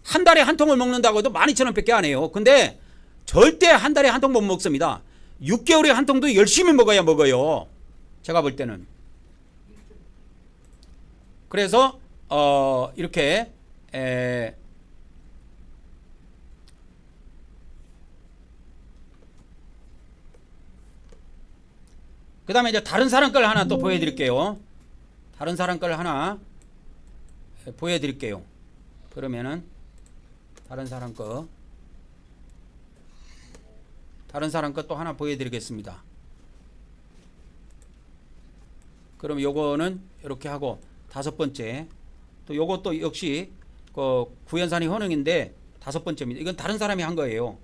한 달에 한 통을 먹는다고 해도 12,000원밖에 안 해요. 근데 절대 한 달에 한 통 못 먹습니다. 6개월에 한 통도 열심히 먹어야 먹어요. 제가 볼 때는. 그래서 이렇게 그 다음에 이제 다른 사람 걸 하나 또 보여드릴게요. 다른 사람 걸 하나 보여드릴게요. 그러면은 다른 사람 거 또 하나 보여드리겠습니다. 그럼 요거는 이렇게 하고 다섯 번째 또 요것도 역시 그 구연산이 효능인데 다섯 번째입니다. 이건 다른 사람이 한 거예요.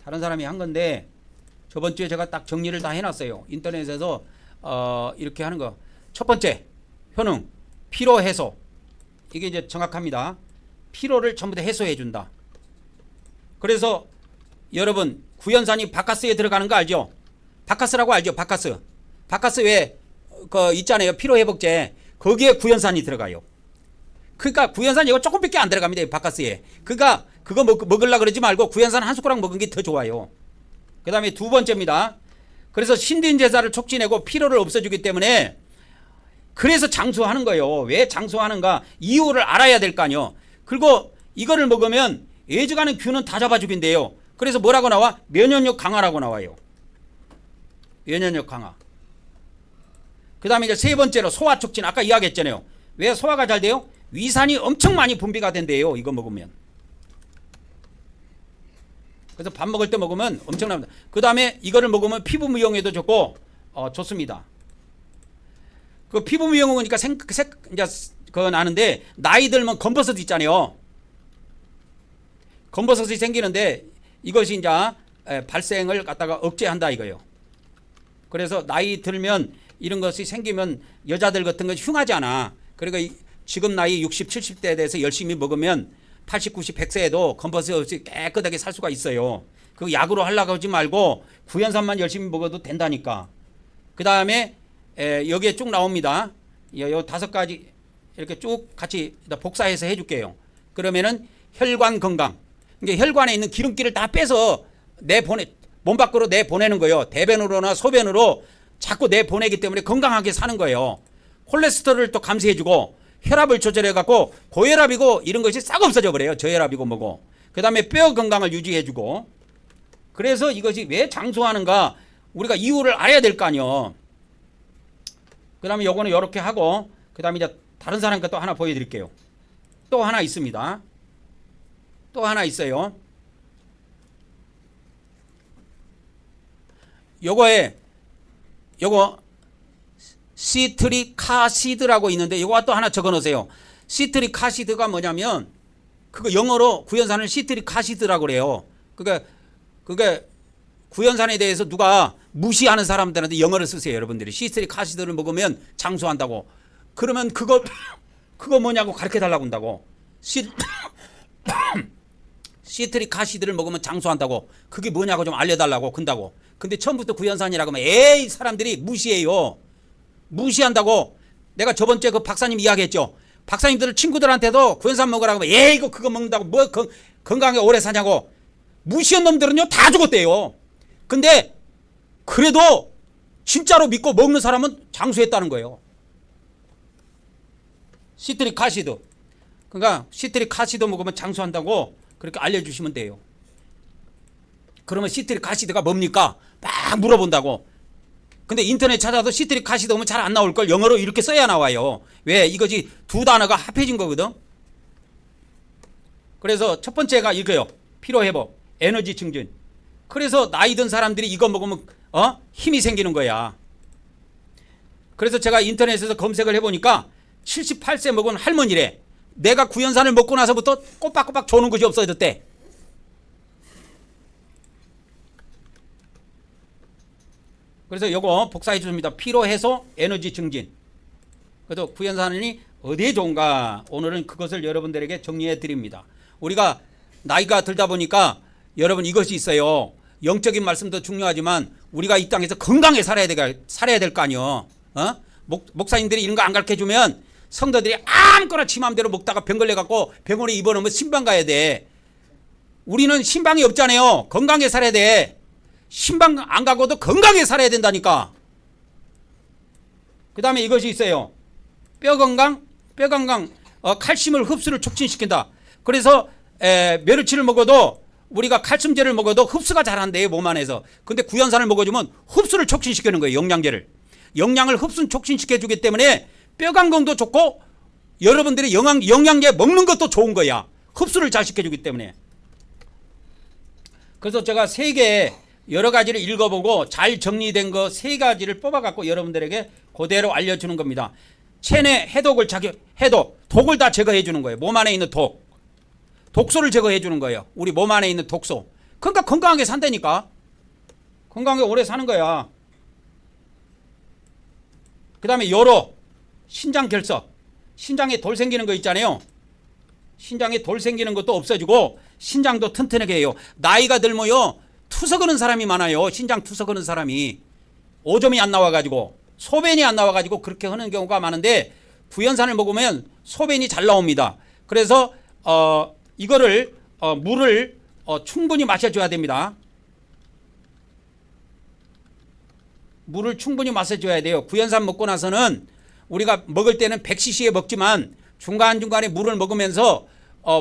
다른 사람이 한 건데 저번 주에 제가 딱 정리를 다 해놨어요. 인터넷에서 이렇게 하는 거. 첫 번째 효능 피로 해소. 이게 이제 정확합니다. 피로를 전부 다 해소해 준다. 그래서 여러분 구연산이 바카스에 들어가는 거 알죠? 바카스라고 알죠? 바카스 왜 그 있잖아요. 피로 회복제. 거기에 구연산이 들어가요. 그러니까 구연산 이거 조금밖에 안 들어갑니다. 바카스에. 그러니까 그거 먹으려고 그러지 말고 구연산 한 숟가락 먹은 게 더 좋아요. 그 다음에 두 번째입니다. 그래서 신진제사를 촉진하고 피로를 없애주기 때문에 그래서 장수하는 거예요. 왜 장수하는가 이유를 알아야 될 거 아니요. 그리고 이거를 먹으면 애지간한 균은 다 잡아주긴데요. 그래서 뭐라고 나와? 면역력 강화라고 나와요. 면역력 강화. 그 다음에 이제 세 번째로 소화 촉진. 아까 이야기했잖아요. 왜 소화가 잘 돼요? 위산이 엄청 많이 분비가 된대요. 이거 먹으면. 그래서 밥 먹을 때 먹으면 엄청납니다. 그 다음에 이거를 먹으면 피부 미용에도 좋고 좋습니다. 그 피부 미용은 그러니까 이제 그거 나는데 나이 들면 검버섯이 있잖아요. 검버섯이 생기는데 이것이 이제 발생을 갖다가 억제한다 이거예요. 그래서 나이 들면 이런 것이 생기면 여자들 같은 건 흉하지 않아. 그러니까 지금 나이 60, 70대에 대해서 열심히 먹으면 80, 90, 100세에도 검버섯 없이 깨끗하게 살 수가 있어요. 그 약으로 하려고 하지 말고 구연산만 열심히 먹어도 된다니까. 그 다음에 여기에 쭉 나옵니다. 요 다섯 가지 이렇게 쭉 같이 복사해서 해줄게요. 그러면은 혈관 건강. 그러니까 혈관에 있는 기름기를 다 빼서 몸 밖으로 내보내는 거예요. 대변으로나 소변으로 자꾸 내보내기 때문에 건강하게 사는 거예요. 콜레스테롤을 또 감소해주고 혈압을 조절해갖고 고혈압이고 이런 것이 싹 없어져 버려요. 저혈압이고 뭐고. 그 다음에 뼈 건강을 유지해주고. 그래서 이것이 왜 장수하는가 우리가 이유를 알아야 될 거 아니요. 그 다음에 요거는 이렇게 하고 그 다음에 이제 다른 사람 것도 하나 보여드릴게요. 또 하나 있습니다. 또 하나 있어요. 요거 시트릭아시드라고 있는데 이거 또 하나 적어 놓으세요. 시트릭아시드가 뭐냐면 그거 영어로 구연산을 시트릭아시드라고 그래요. 그게 구연산에 대해서 누가 무시하는 사람들한테 영어를 쓰세요. 여러분들이 시트릭아시드를 먹으면 장수한다고. 그러면 그거 뭐냐고 가르쳐 달라고 한다고. 시트릭아시드를 먹으면 장수한다고. 그게 뭐냐고 좀 알려달라고 근다고. 근데 처음부터 구연산이라고 하면 에이 사람들이 무시해요. 무시한다고. 내가 저번 주에 그 박사님 이야기했죠. 박사님들 친구들한테도 구연산 먹으라고 하면 에이 그거 먹는다고 뭐 건강하게 오래 사냐고. 무시한 놈들은요 다 죽었대요. 근데 그래도 진짜로 믿고 먹는 사람은 장수했다는 거예요. 시트릭아시드. 그러니까 시트릭아시드 먹으면 장수한다고 그렇게 알려주시면 돼요. 그러면 시트릭아시드가 뭡니까? 막 물어본다고. 근데 인터넷 찾아도 시트릭아시드 오면 잘 안 나올걸. 영어로 이렇게 써야 나와요. 왜? 이것이 두 단어가 합해진 거거든. 그래서 첫 번째가 이거요. 피로회복, 에너지 증진. 그래서 나이 든 사람들이 이거 먹으면 힘이 생기는 거야. 그래서 제가 인터넷에서 검색을 해보니까 78세 먹은 할머니래. 내가 구연산을 먹고 나서부터 꼬박꼬박 조는 것이 없어졌대. 그래서 요거 복사해 줍니다. 피로 해소, 에너지 증진. 그래서 구연산이 어디에 좋은가? 오늘은 그것을 여러분들에게 정리해 드립니다. 우리가 나이가 들다 보니까 여러분 이것이 있어요. 영적인 말씀도 중요하지만 우리가 이 땅에서 건강하게 살아야 될 거 아니요. 목사님들이 이런 거 안 가르쳐 주면 성도들이 아무거나 지 맘대로 먹다가 병 걸려갖고 병원에 입원하면 신방 가야 돼. 우리는 신방이 없잖아요. 건강하게 살아야 돼. 신방 안 가고도 건강하게 살아야 된다니까. 그 다음에 이것이 있어요. 뼈 건강, 칼슘을 흡수를 촉진시킨다. 그래서 멸치를 먹어도 우리가 칼슘제를 먹어도 흡수가 잘 안 돼요, 몸 안에서. 근데 구연산을 먹어주면 흡수를 촉진시키는 거예요, 영양제를. 영양을 흡수 촉진시켜주기 때문에 뼈 건강도 좋고 여러분들이 영양제 먹는 것도 좋은 거야. 흡수를 잘 시켜주기 때문에. 그래서 제가 3개 여러 가지를 읽어보고 잘 정리된 거 3가지를 뽑아갖고 여러분들에게 그대로 알려주는 겁니다. 체내 해독을 독을 다 제거해 주는 거예요. 몸 안에 있는 독소를 제거해 주는 거예요. 우리 몸 안에 있는 독소. 그러니까 건강하게 산다니까. 건강하게 오래 사는 거야. 그 다음에 요로, 신장 결석. 신장에 돌 생기는 거 있잖아요. 신장에 돌 생기는 것도 없어지고 신장도 튼튼하게 해요. 나이가 들면요 투석하는 사람이 많아요. 신장 투석하는 사람이 오점이 안 나와가지고 소변이 안 나와가지고 그렇게 하는 경우가 많은데 구연산을 먹으면 소변이 잘 나옵니다. 그래서 이거를 물을 충분히 마셔줘야 됩니다. 물을 충분히 마셔줘야 돼요. 구연산 먹고 나서는 우리가 먹을 때는 100cc에 먹지만 중간중간에 물을 먹으면서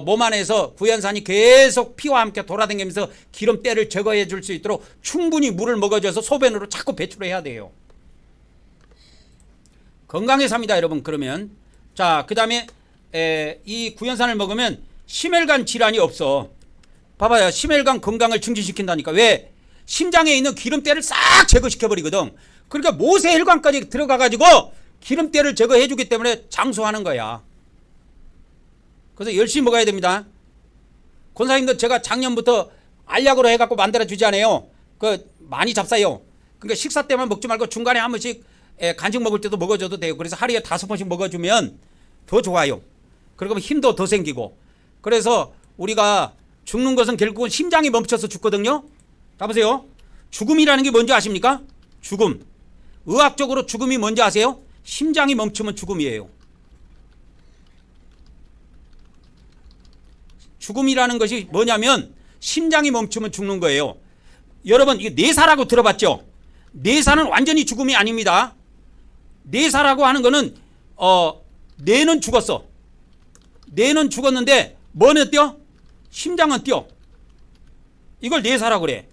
몸 안에서 구연산이 계속 피와 함께 돌아다니면서 기름때를 제거해 줄 수 있도록 충분히 물을 먹어줘서 소변으로 자꾸 배출해야 돼요. 건강에 삽니다, 여러분. 그러면 자, 그 다음에 이 구연산을 먹으면 심혈관 질환이 없어. 봐봐요. 심혈관 건강을 증진시킨다니까. 왜? 심장에 있는 기름때를 싹 제거시켜버리거든. 그러니까 모세혈관까지 들어가가지고 기름때를 제거해주기 때문에 장수하는 거야. 그래서 열심히 먹어야 됩니다. 권사님도 제가 작년부터 알약으로 해갖고 만들어주지 않아요. 많이 잡사요. 그러니까 식사 때만 먹지 말고 중간에 한 번씩 간식 먹을 때도 먹어줘도 돼요. 그래서 하루에 5번씩 먹어주면 더 좋아요. 그러면 힘도 더 생기고. 그래서 우리가 죽는 것은 결국은 심장이 멈춰서 죽거든요. 봐보세요. 죽음이라는 게 뭔지 아십니까? 죽음. 의학적으로 죽음이 뭔지 아세요? 심장이 멈추면 죽음이에요. 죽음이라는 것이 뭐냐면 심장이 멈추면 죽는 거예요. 여러분 이게 뇌사라고 들어봤죠? 뇌사는 완전히 죽음이 아닙니다. 뇌사라고 하는 거는 뇌는 죽었어. 뇌는 죽었는데 뭐는 뛰어? 심장은 뛰어. 이걸 뇌사라고 그래.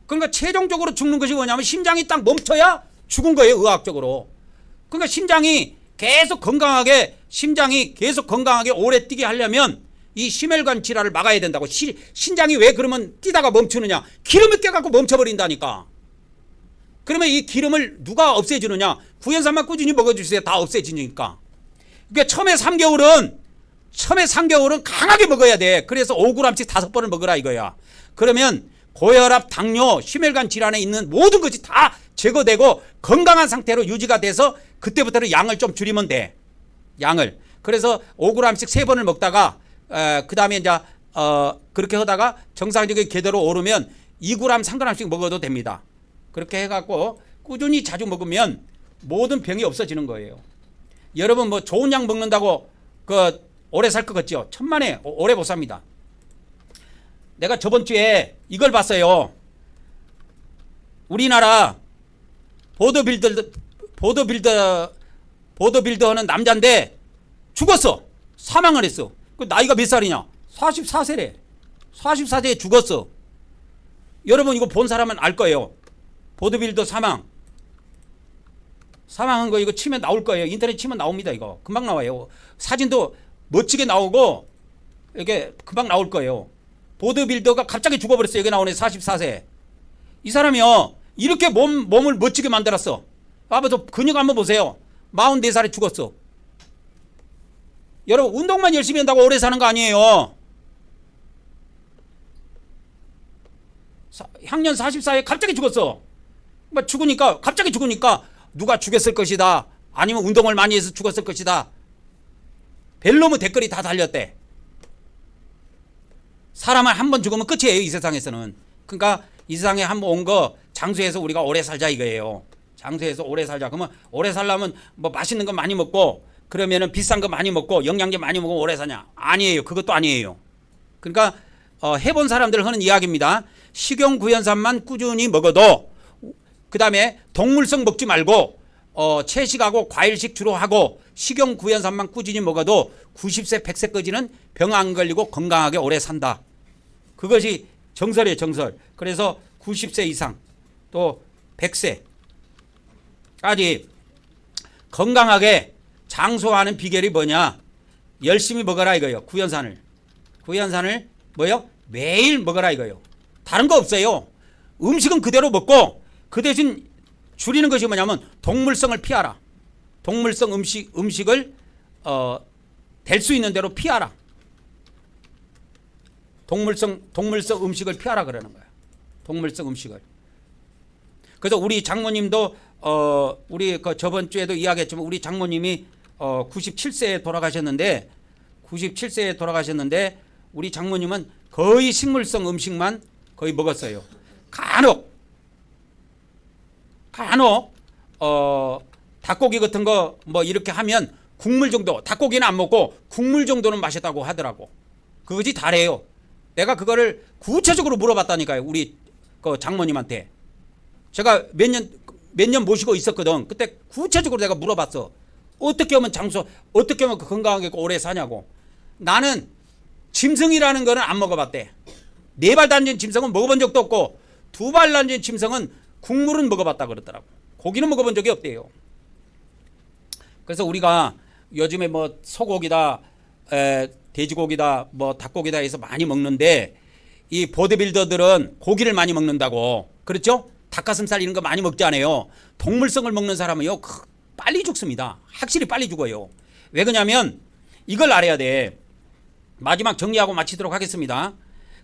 그러니까 최종적으로 죽는 것이 뭐냐면 심장이 딱 멈춰야 죽은 거예요, 의학적으로. 그러니까 심장이 계속 건강하게 오래 뛰게 하려면 이 심혈관 질환을 막아야 된다고. 신장이 왜 그러면 뛰다가 멈추느냐? 기름을 껴갖고 멈춰버린다니까. 그러면 이 기름을 누가 없애주느냐? 구연산만 꾸준히 먹어주세요. 다 없애지니까. 그러니까 처음에 3개월은 강하게 먹어야 돼. 그래서 5g씩 5번을 먹으라 이거야. 그러면 고혈압, 당뇨, 심혈관 질환에 있는 모든 것이 다 제거되고 건강한 상태로 유지가 돼서 그때부터는 양을 좀 줄이면 돼. 양을. 그래서 5g씩 3번을 먹다가 그 다음에 이제 그렇게 하다가 정상적인 궤도로 오르면 2g, 3g씩 먹어도 됩니다. 그렇게 해갖고 꾸준히 자주 먹으면 모든 병이 없어지는 거예요. 여러분 뭐 좋은 약 먹는다고 오래 살 것 같죠? 천만에 오래 못 삽니다. 내가 저번 주에 이걸 봤어요. 우리나라 보더빌더 하는 남자인데 죽었어. 사망을 했어. 그 나이가 몇 살이냐? 44세래. 44세에 죽었어. 여러분 이거 본 사람은 알 거예요. 보드빌더 사망한 거 이거 치면 나올 거예요. 인터넷 치면 나옵니다. 이거 금방 나와요. 사진도 멋지게 나오고 이게 금방 나올 거예요. 보드빌더가 갑자기 죽어버렸어요. 여기 나오네. 44세. 이 사람이요 이렇게 몸을 멋지게 만들었어. 아버지 근육 한번 보세요. 44살에 죽었어. 여러분 운동만 열심히 한다고 오래 사는 거 아니에요. 향년 44에 갑자기 죽었어. 갑자기 죽으니까 누가 죽였을 것이다. 아니면 운동을 많이 해서 죽었을 것이다. 벨로무 댓글이 다 달렸대. 사람은 한 번 죽으면 끝이에요. 이 세상에서는. 그러니까 이 세상에 한 번 온 거 장수해서 우리가 오래 살자 이거예요. 장수해서 오래 살자. 그러면 오래 살려면 뭐 맛있는 거 많이 먹고 그러면은 비싼 거 많이 먹고 영양제 많이 먹으면 오래 사냐? 아니에요. 그것도 아니에요. 그러니까 해본 사람들 하는 이야기입니다. 식용 구연산만 꾸준히 먹어도, 그 다음에 동물성 먹지 말고 채식하고 과일식 주로 하고 식용 구연산만 꾸준히 먹어도 90세 100세까지는 병 안 걸리고 건강하게 오래 산다. 그것이 정설이에요. 정설. 그래서 90세 이상 또 100세까지 건강하게 장수하는 비결이 뭐냐? 열심히 먹어라 이거예요. 구연산을 뭐요? 매일 먹어라 이거예요. 다른 거 없어요. 음식은 그대로 먹고 그 대신 줄이는 것이 뭐냐면 동물성을 피하라. 동물성 음식을 될 수 있는 대로 피하라. 동물성 음식을 피하라 그러는 거야. 동물성 음식을. 그래서 우리 장모님도 우리 그 저번 주에도 이야기했지만 우리 장모님이 97세에 돌아가셨는데 우리 장모님은 거의 식물성 음식만 거의 먹었어요. 간혹 닭고기 같은 거 뭐 이렇게 하면 국물 정도, 닭고기는 안 먹고 국물 정도는 마셨다고 하더라고. 그것이 다래요. 내가 그거를 구체적으로 물어봤다니까요. 우리 그 장모님한테. 제가 몇 년 모시고 있었거든. 그때 구체적으로 내가 물어봤어. 어떻게 하면 어떻게 하면 건강하게 오래 사냐고. 나는 짐승이라는 거는 안 먹어봤대. 4발 달린 짐승은 먹어본 적도 없고 2발 달린 짐승은 국물은 먹어봤다 그러더라고. 고기는 먹어본 적이 없대요. 그래서 우리가 요즘에 뭐 소고기다, 돼지고기다, 뭐 닭고기다 해서 많이 먹는데 이 보디빌더들은 고기를 많이 먹는다고. 그렇죠? 닭가슴살 이런 거 많이 먹지 않아요. 동물성을 먹는 사람은요 빨리 죽습니다. 확실히 빨리 죽어요. 왜 그러냐면 이걸 알아야 돼. 마지막 정리하고 마치도록 하겠습니다.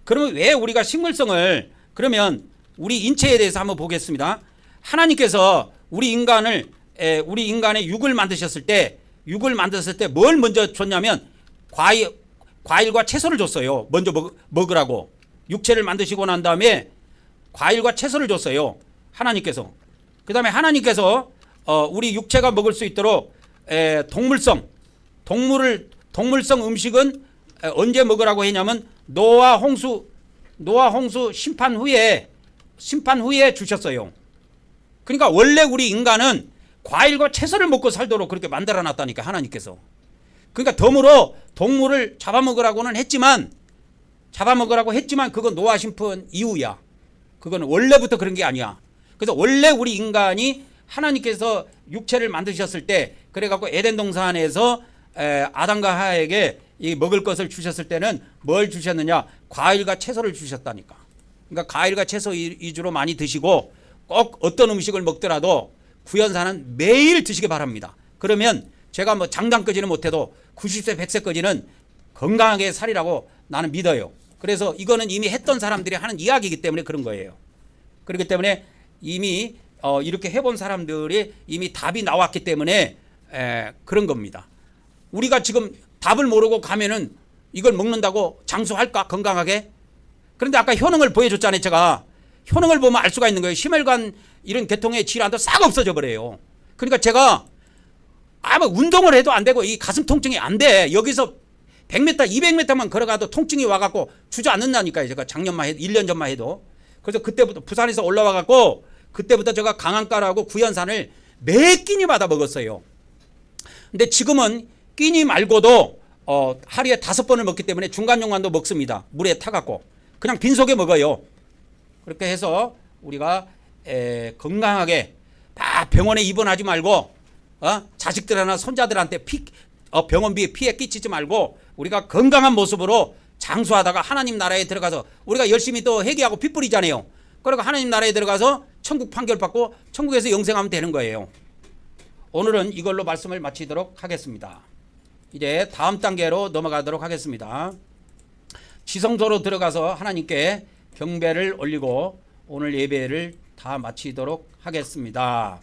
그러면 왜 우리가 식물성을, 그러면 우리 인체에 대해서 한번 보겠습니다. 하나님께서 우리 인간의 육을 만드셨을 때 뭘 먼저 줬냐면 과일과 채소를 줬어요. 먼저 먹으라고. 육체를 만드시고 난 다음에 과일과 채소를 줬어요. 하나님께서. 그 다음에 하나님께서 우리 육체가 먹을 수 있도록 동물성 음식은 언제 먹으라고 했냐면 노아 홍수 심판 후에 주셨어요. 그러니까 원래 우리 인간은 과일과 채소를 먹고 살도록 그렇게 만들어 놨다니까 하나님께서. 그러니까 덤으로 동물을 잡아먹으라고 했지만 그건 노아 심판 이후야. 그건 원래부터 그런 게 아니야. 그래서 원래 우리 인간이 하나님께서 육체를 만드셨을 때, 그래갖고 에덴 동산에서 아담과 하와에게 이 먹을 것을 주셨을 때는 뭘 주셨느냐? 과일과 채소를 주셨다니까. 그러니까 과일과 채소 위주로 많이 드시고 꼭 어떤 음식을 먹더라도 구연산은 매일 드시기 바랍니다. 그러면 제가 뭐 장담까지는 못해도 90세 100세까지는 건강하게 살이라고 나는 믿어요. 그래서 이거는 이미 했던 사람들이 하는 이야기이기 때문에 그런 거예요. 그렇기 때문에 이미 이렇게 해본 사람들이 이미 답이 나왔기 때문에 그런 겁니다. 우리가 지금 답을 모르고 가면은 이걸 먹는다고 장수할까? 건강하게? 그런데 아까 효능을 보여줬잖아요. 제가 효능을 보면 알 수가 있는 거예요. 심혈관 이런 계통의 질환도 싹 없어져 버려요. 그러니까 제가 아마 운동을 해도 안 되고 이 가슴 통증이 안 돼. 여기서 100m, 200m만 걸어가도 통증이 와갖고 주저앉는다니까요. 제가 작년만 해도 1년 전만 해도. 그래서 그때부터 부산에서 올라와갖고 그때부터 제가 강한가라고 구연산을 매 끼니마다 먹었어요. 근데 지금은 끼니 말고도 하루에 5번을 먹기 때문에 중간중간도 먹습니다. 물에 타갖고 그냥 빈속에 먹어요. 그렇게 해서 우리가 건강하게 다 병원에 입원하지 말고 자식들이나 손자들한테 병원비 피해 끼치지 말고 우리가 건강한 모습으로 장수하다가 하나님 나라에 들어가서 우리가 열심히 또 회개하고 빚 뿌리잖아요. 그러고 하나님 나라에 들어가서 천국 판결 받고 천국에서 영생하면 되는 거예요. 오늘은 이걸로 말씀을 마치도록 하겠습니다. 이제 다음 단계로 넘어가도록 하겠습니다. 지성소로 들어가서 하나님께 경배를 올리고 오늘 예배를 다 마치도록 하겠습니다.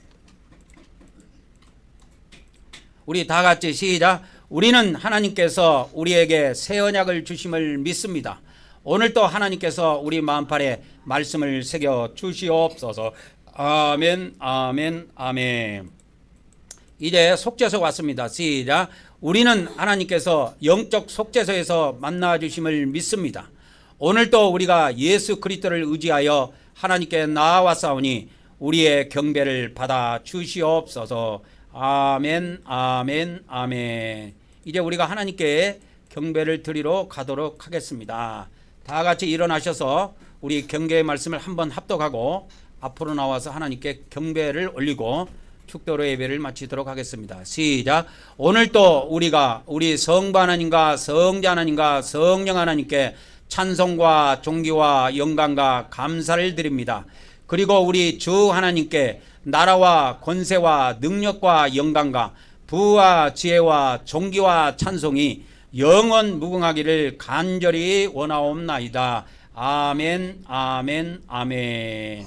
우리 다 같이 시작. 우리는 하나님께서 우리에게 새 언약을 주심을 믿습니다. 오늘도 하나님께서 우리 마음판에 말씀을 새겨 주시옵소서. 아멘, 아멘, 아멘. 이제 속죄소 왔습니다. 시작. 우리는 하나님께서 영적 속죄소에서 만나 주심을 믿습니다. 오늘도 우리가 예수 그리스도를 의지하여 하나님께 나아왔사오니 우리의 경배를 받아 주시옵소서. 아멘, 아멘, 아멘. 이제 우리가 하나님께 경배를 드리러 가도록 하겠습니다. 다 같이 일어나셔서 우리 경배의 말씀을 한번 합독하고 앞으로 나와서 하나님께 경배를 올리고 축도로 예배를 마치도록 하겠습니다. 시작. 오늘도 우리가 우리 성부 하나님과 성자 하나님과 성령 하나님께 찬송과 존귀와 영광과 감사를 드립니다. 그리고 우리 주 하나님께 나라와 권세와 능력과 영광과 부와 지혜와 존귀와 찬송이 영원 무궁하기를 간절히 원하옵나이다. 아멘, 아멘, 아멘.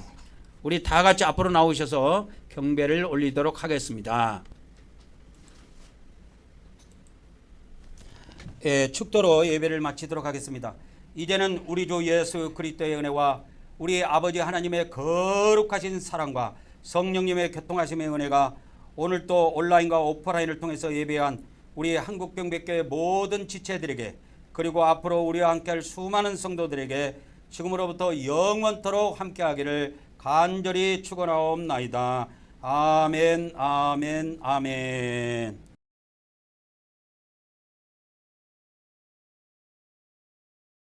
우리 다 같이 앞으로 나오셔서 경배를 올리도록 하겠습니다. 축도로 예배를 마치도록 하겠습니다. 이제는 우리 주 예수 그리스도의 은혜와 우리 아버지 하나님의 거룩하신 사랑과 성령님의 교통하심의 은혜가 오늘 또 온라인과 오프라인을 통해서 예배한 우리 한국병백교의 모든 지체들에게 그리고 앞으로 우리와 함께할 수많은 성도들에게 지금으로부터 영원토록 함께하기를 간절히 축원하옵나이다. 아멘, 아멘, 아멘.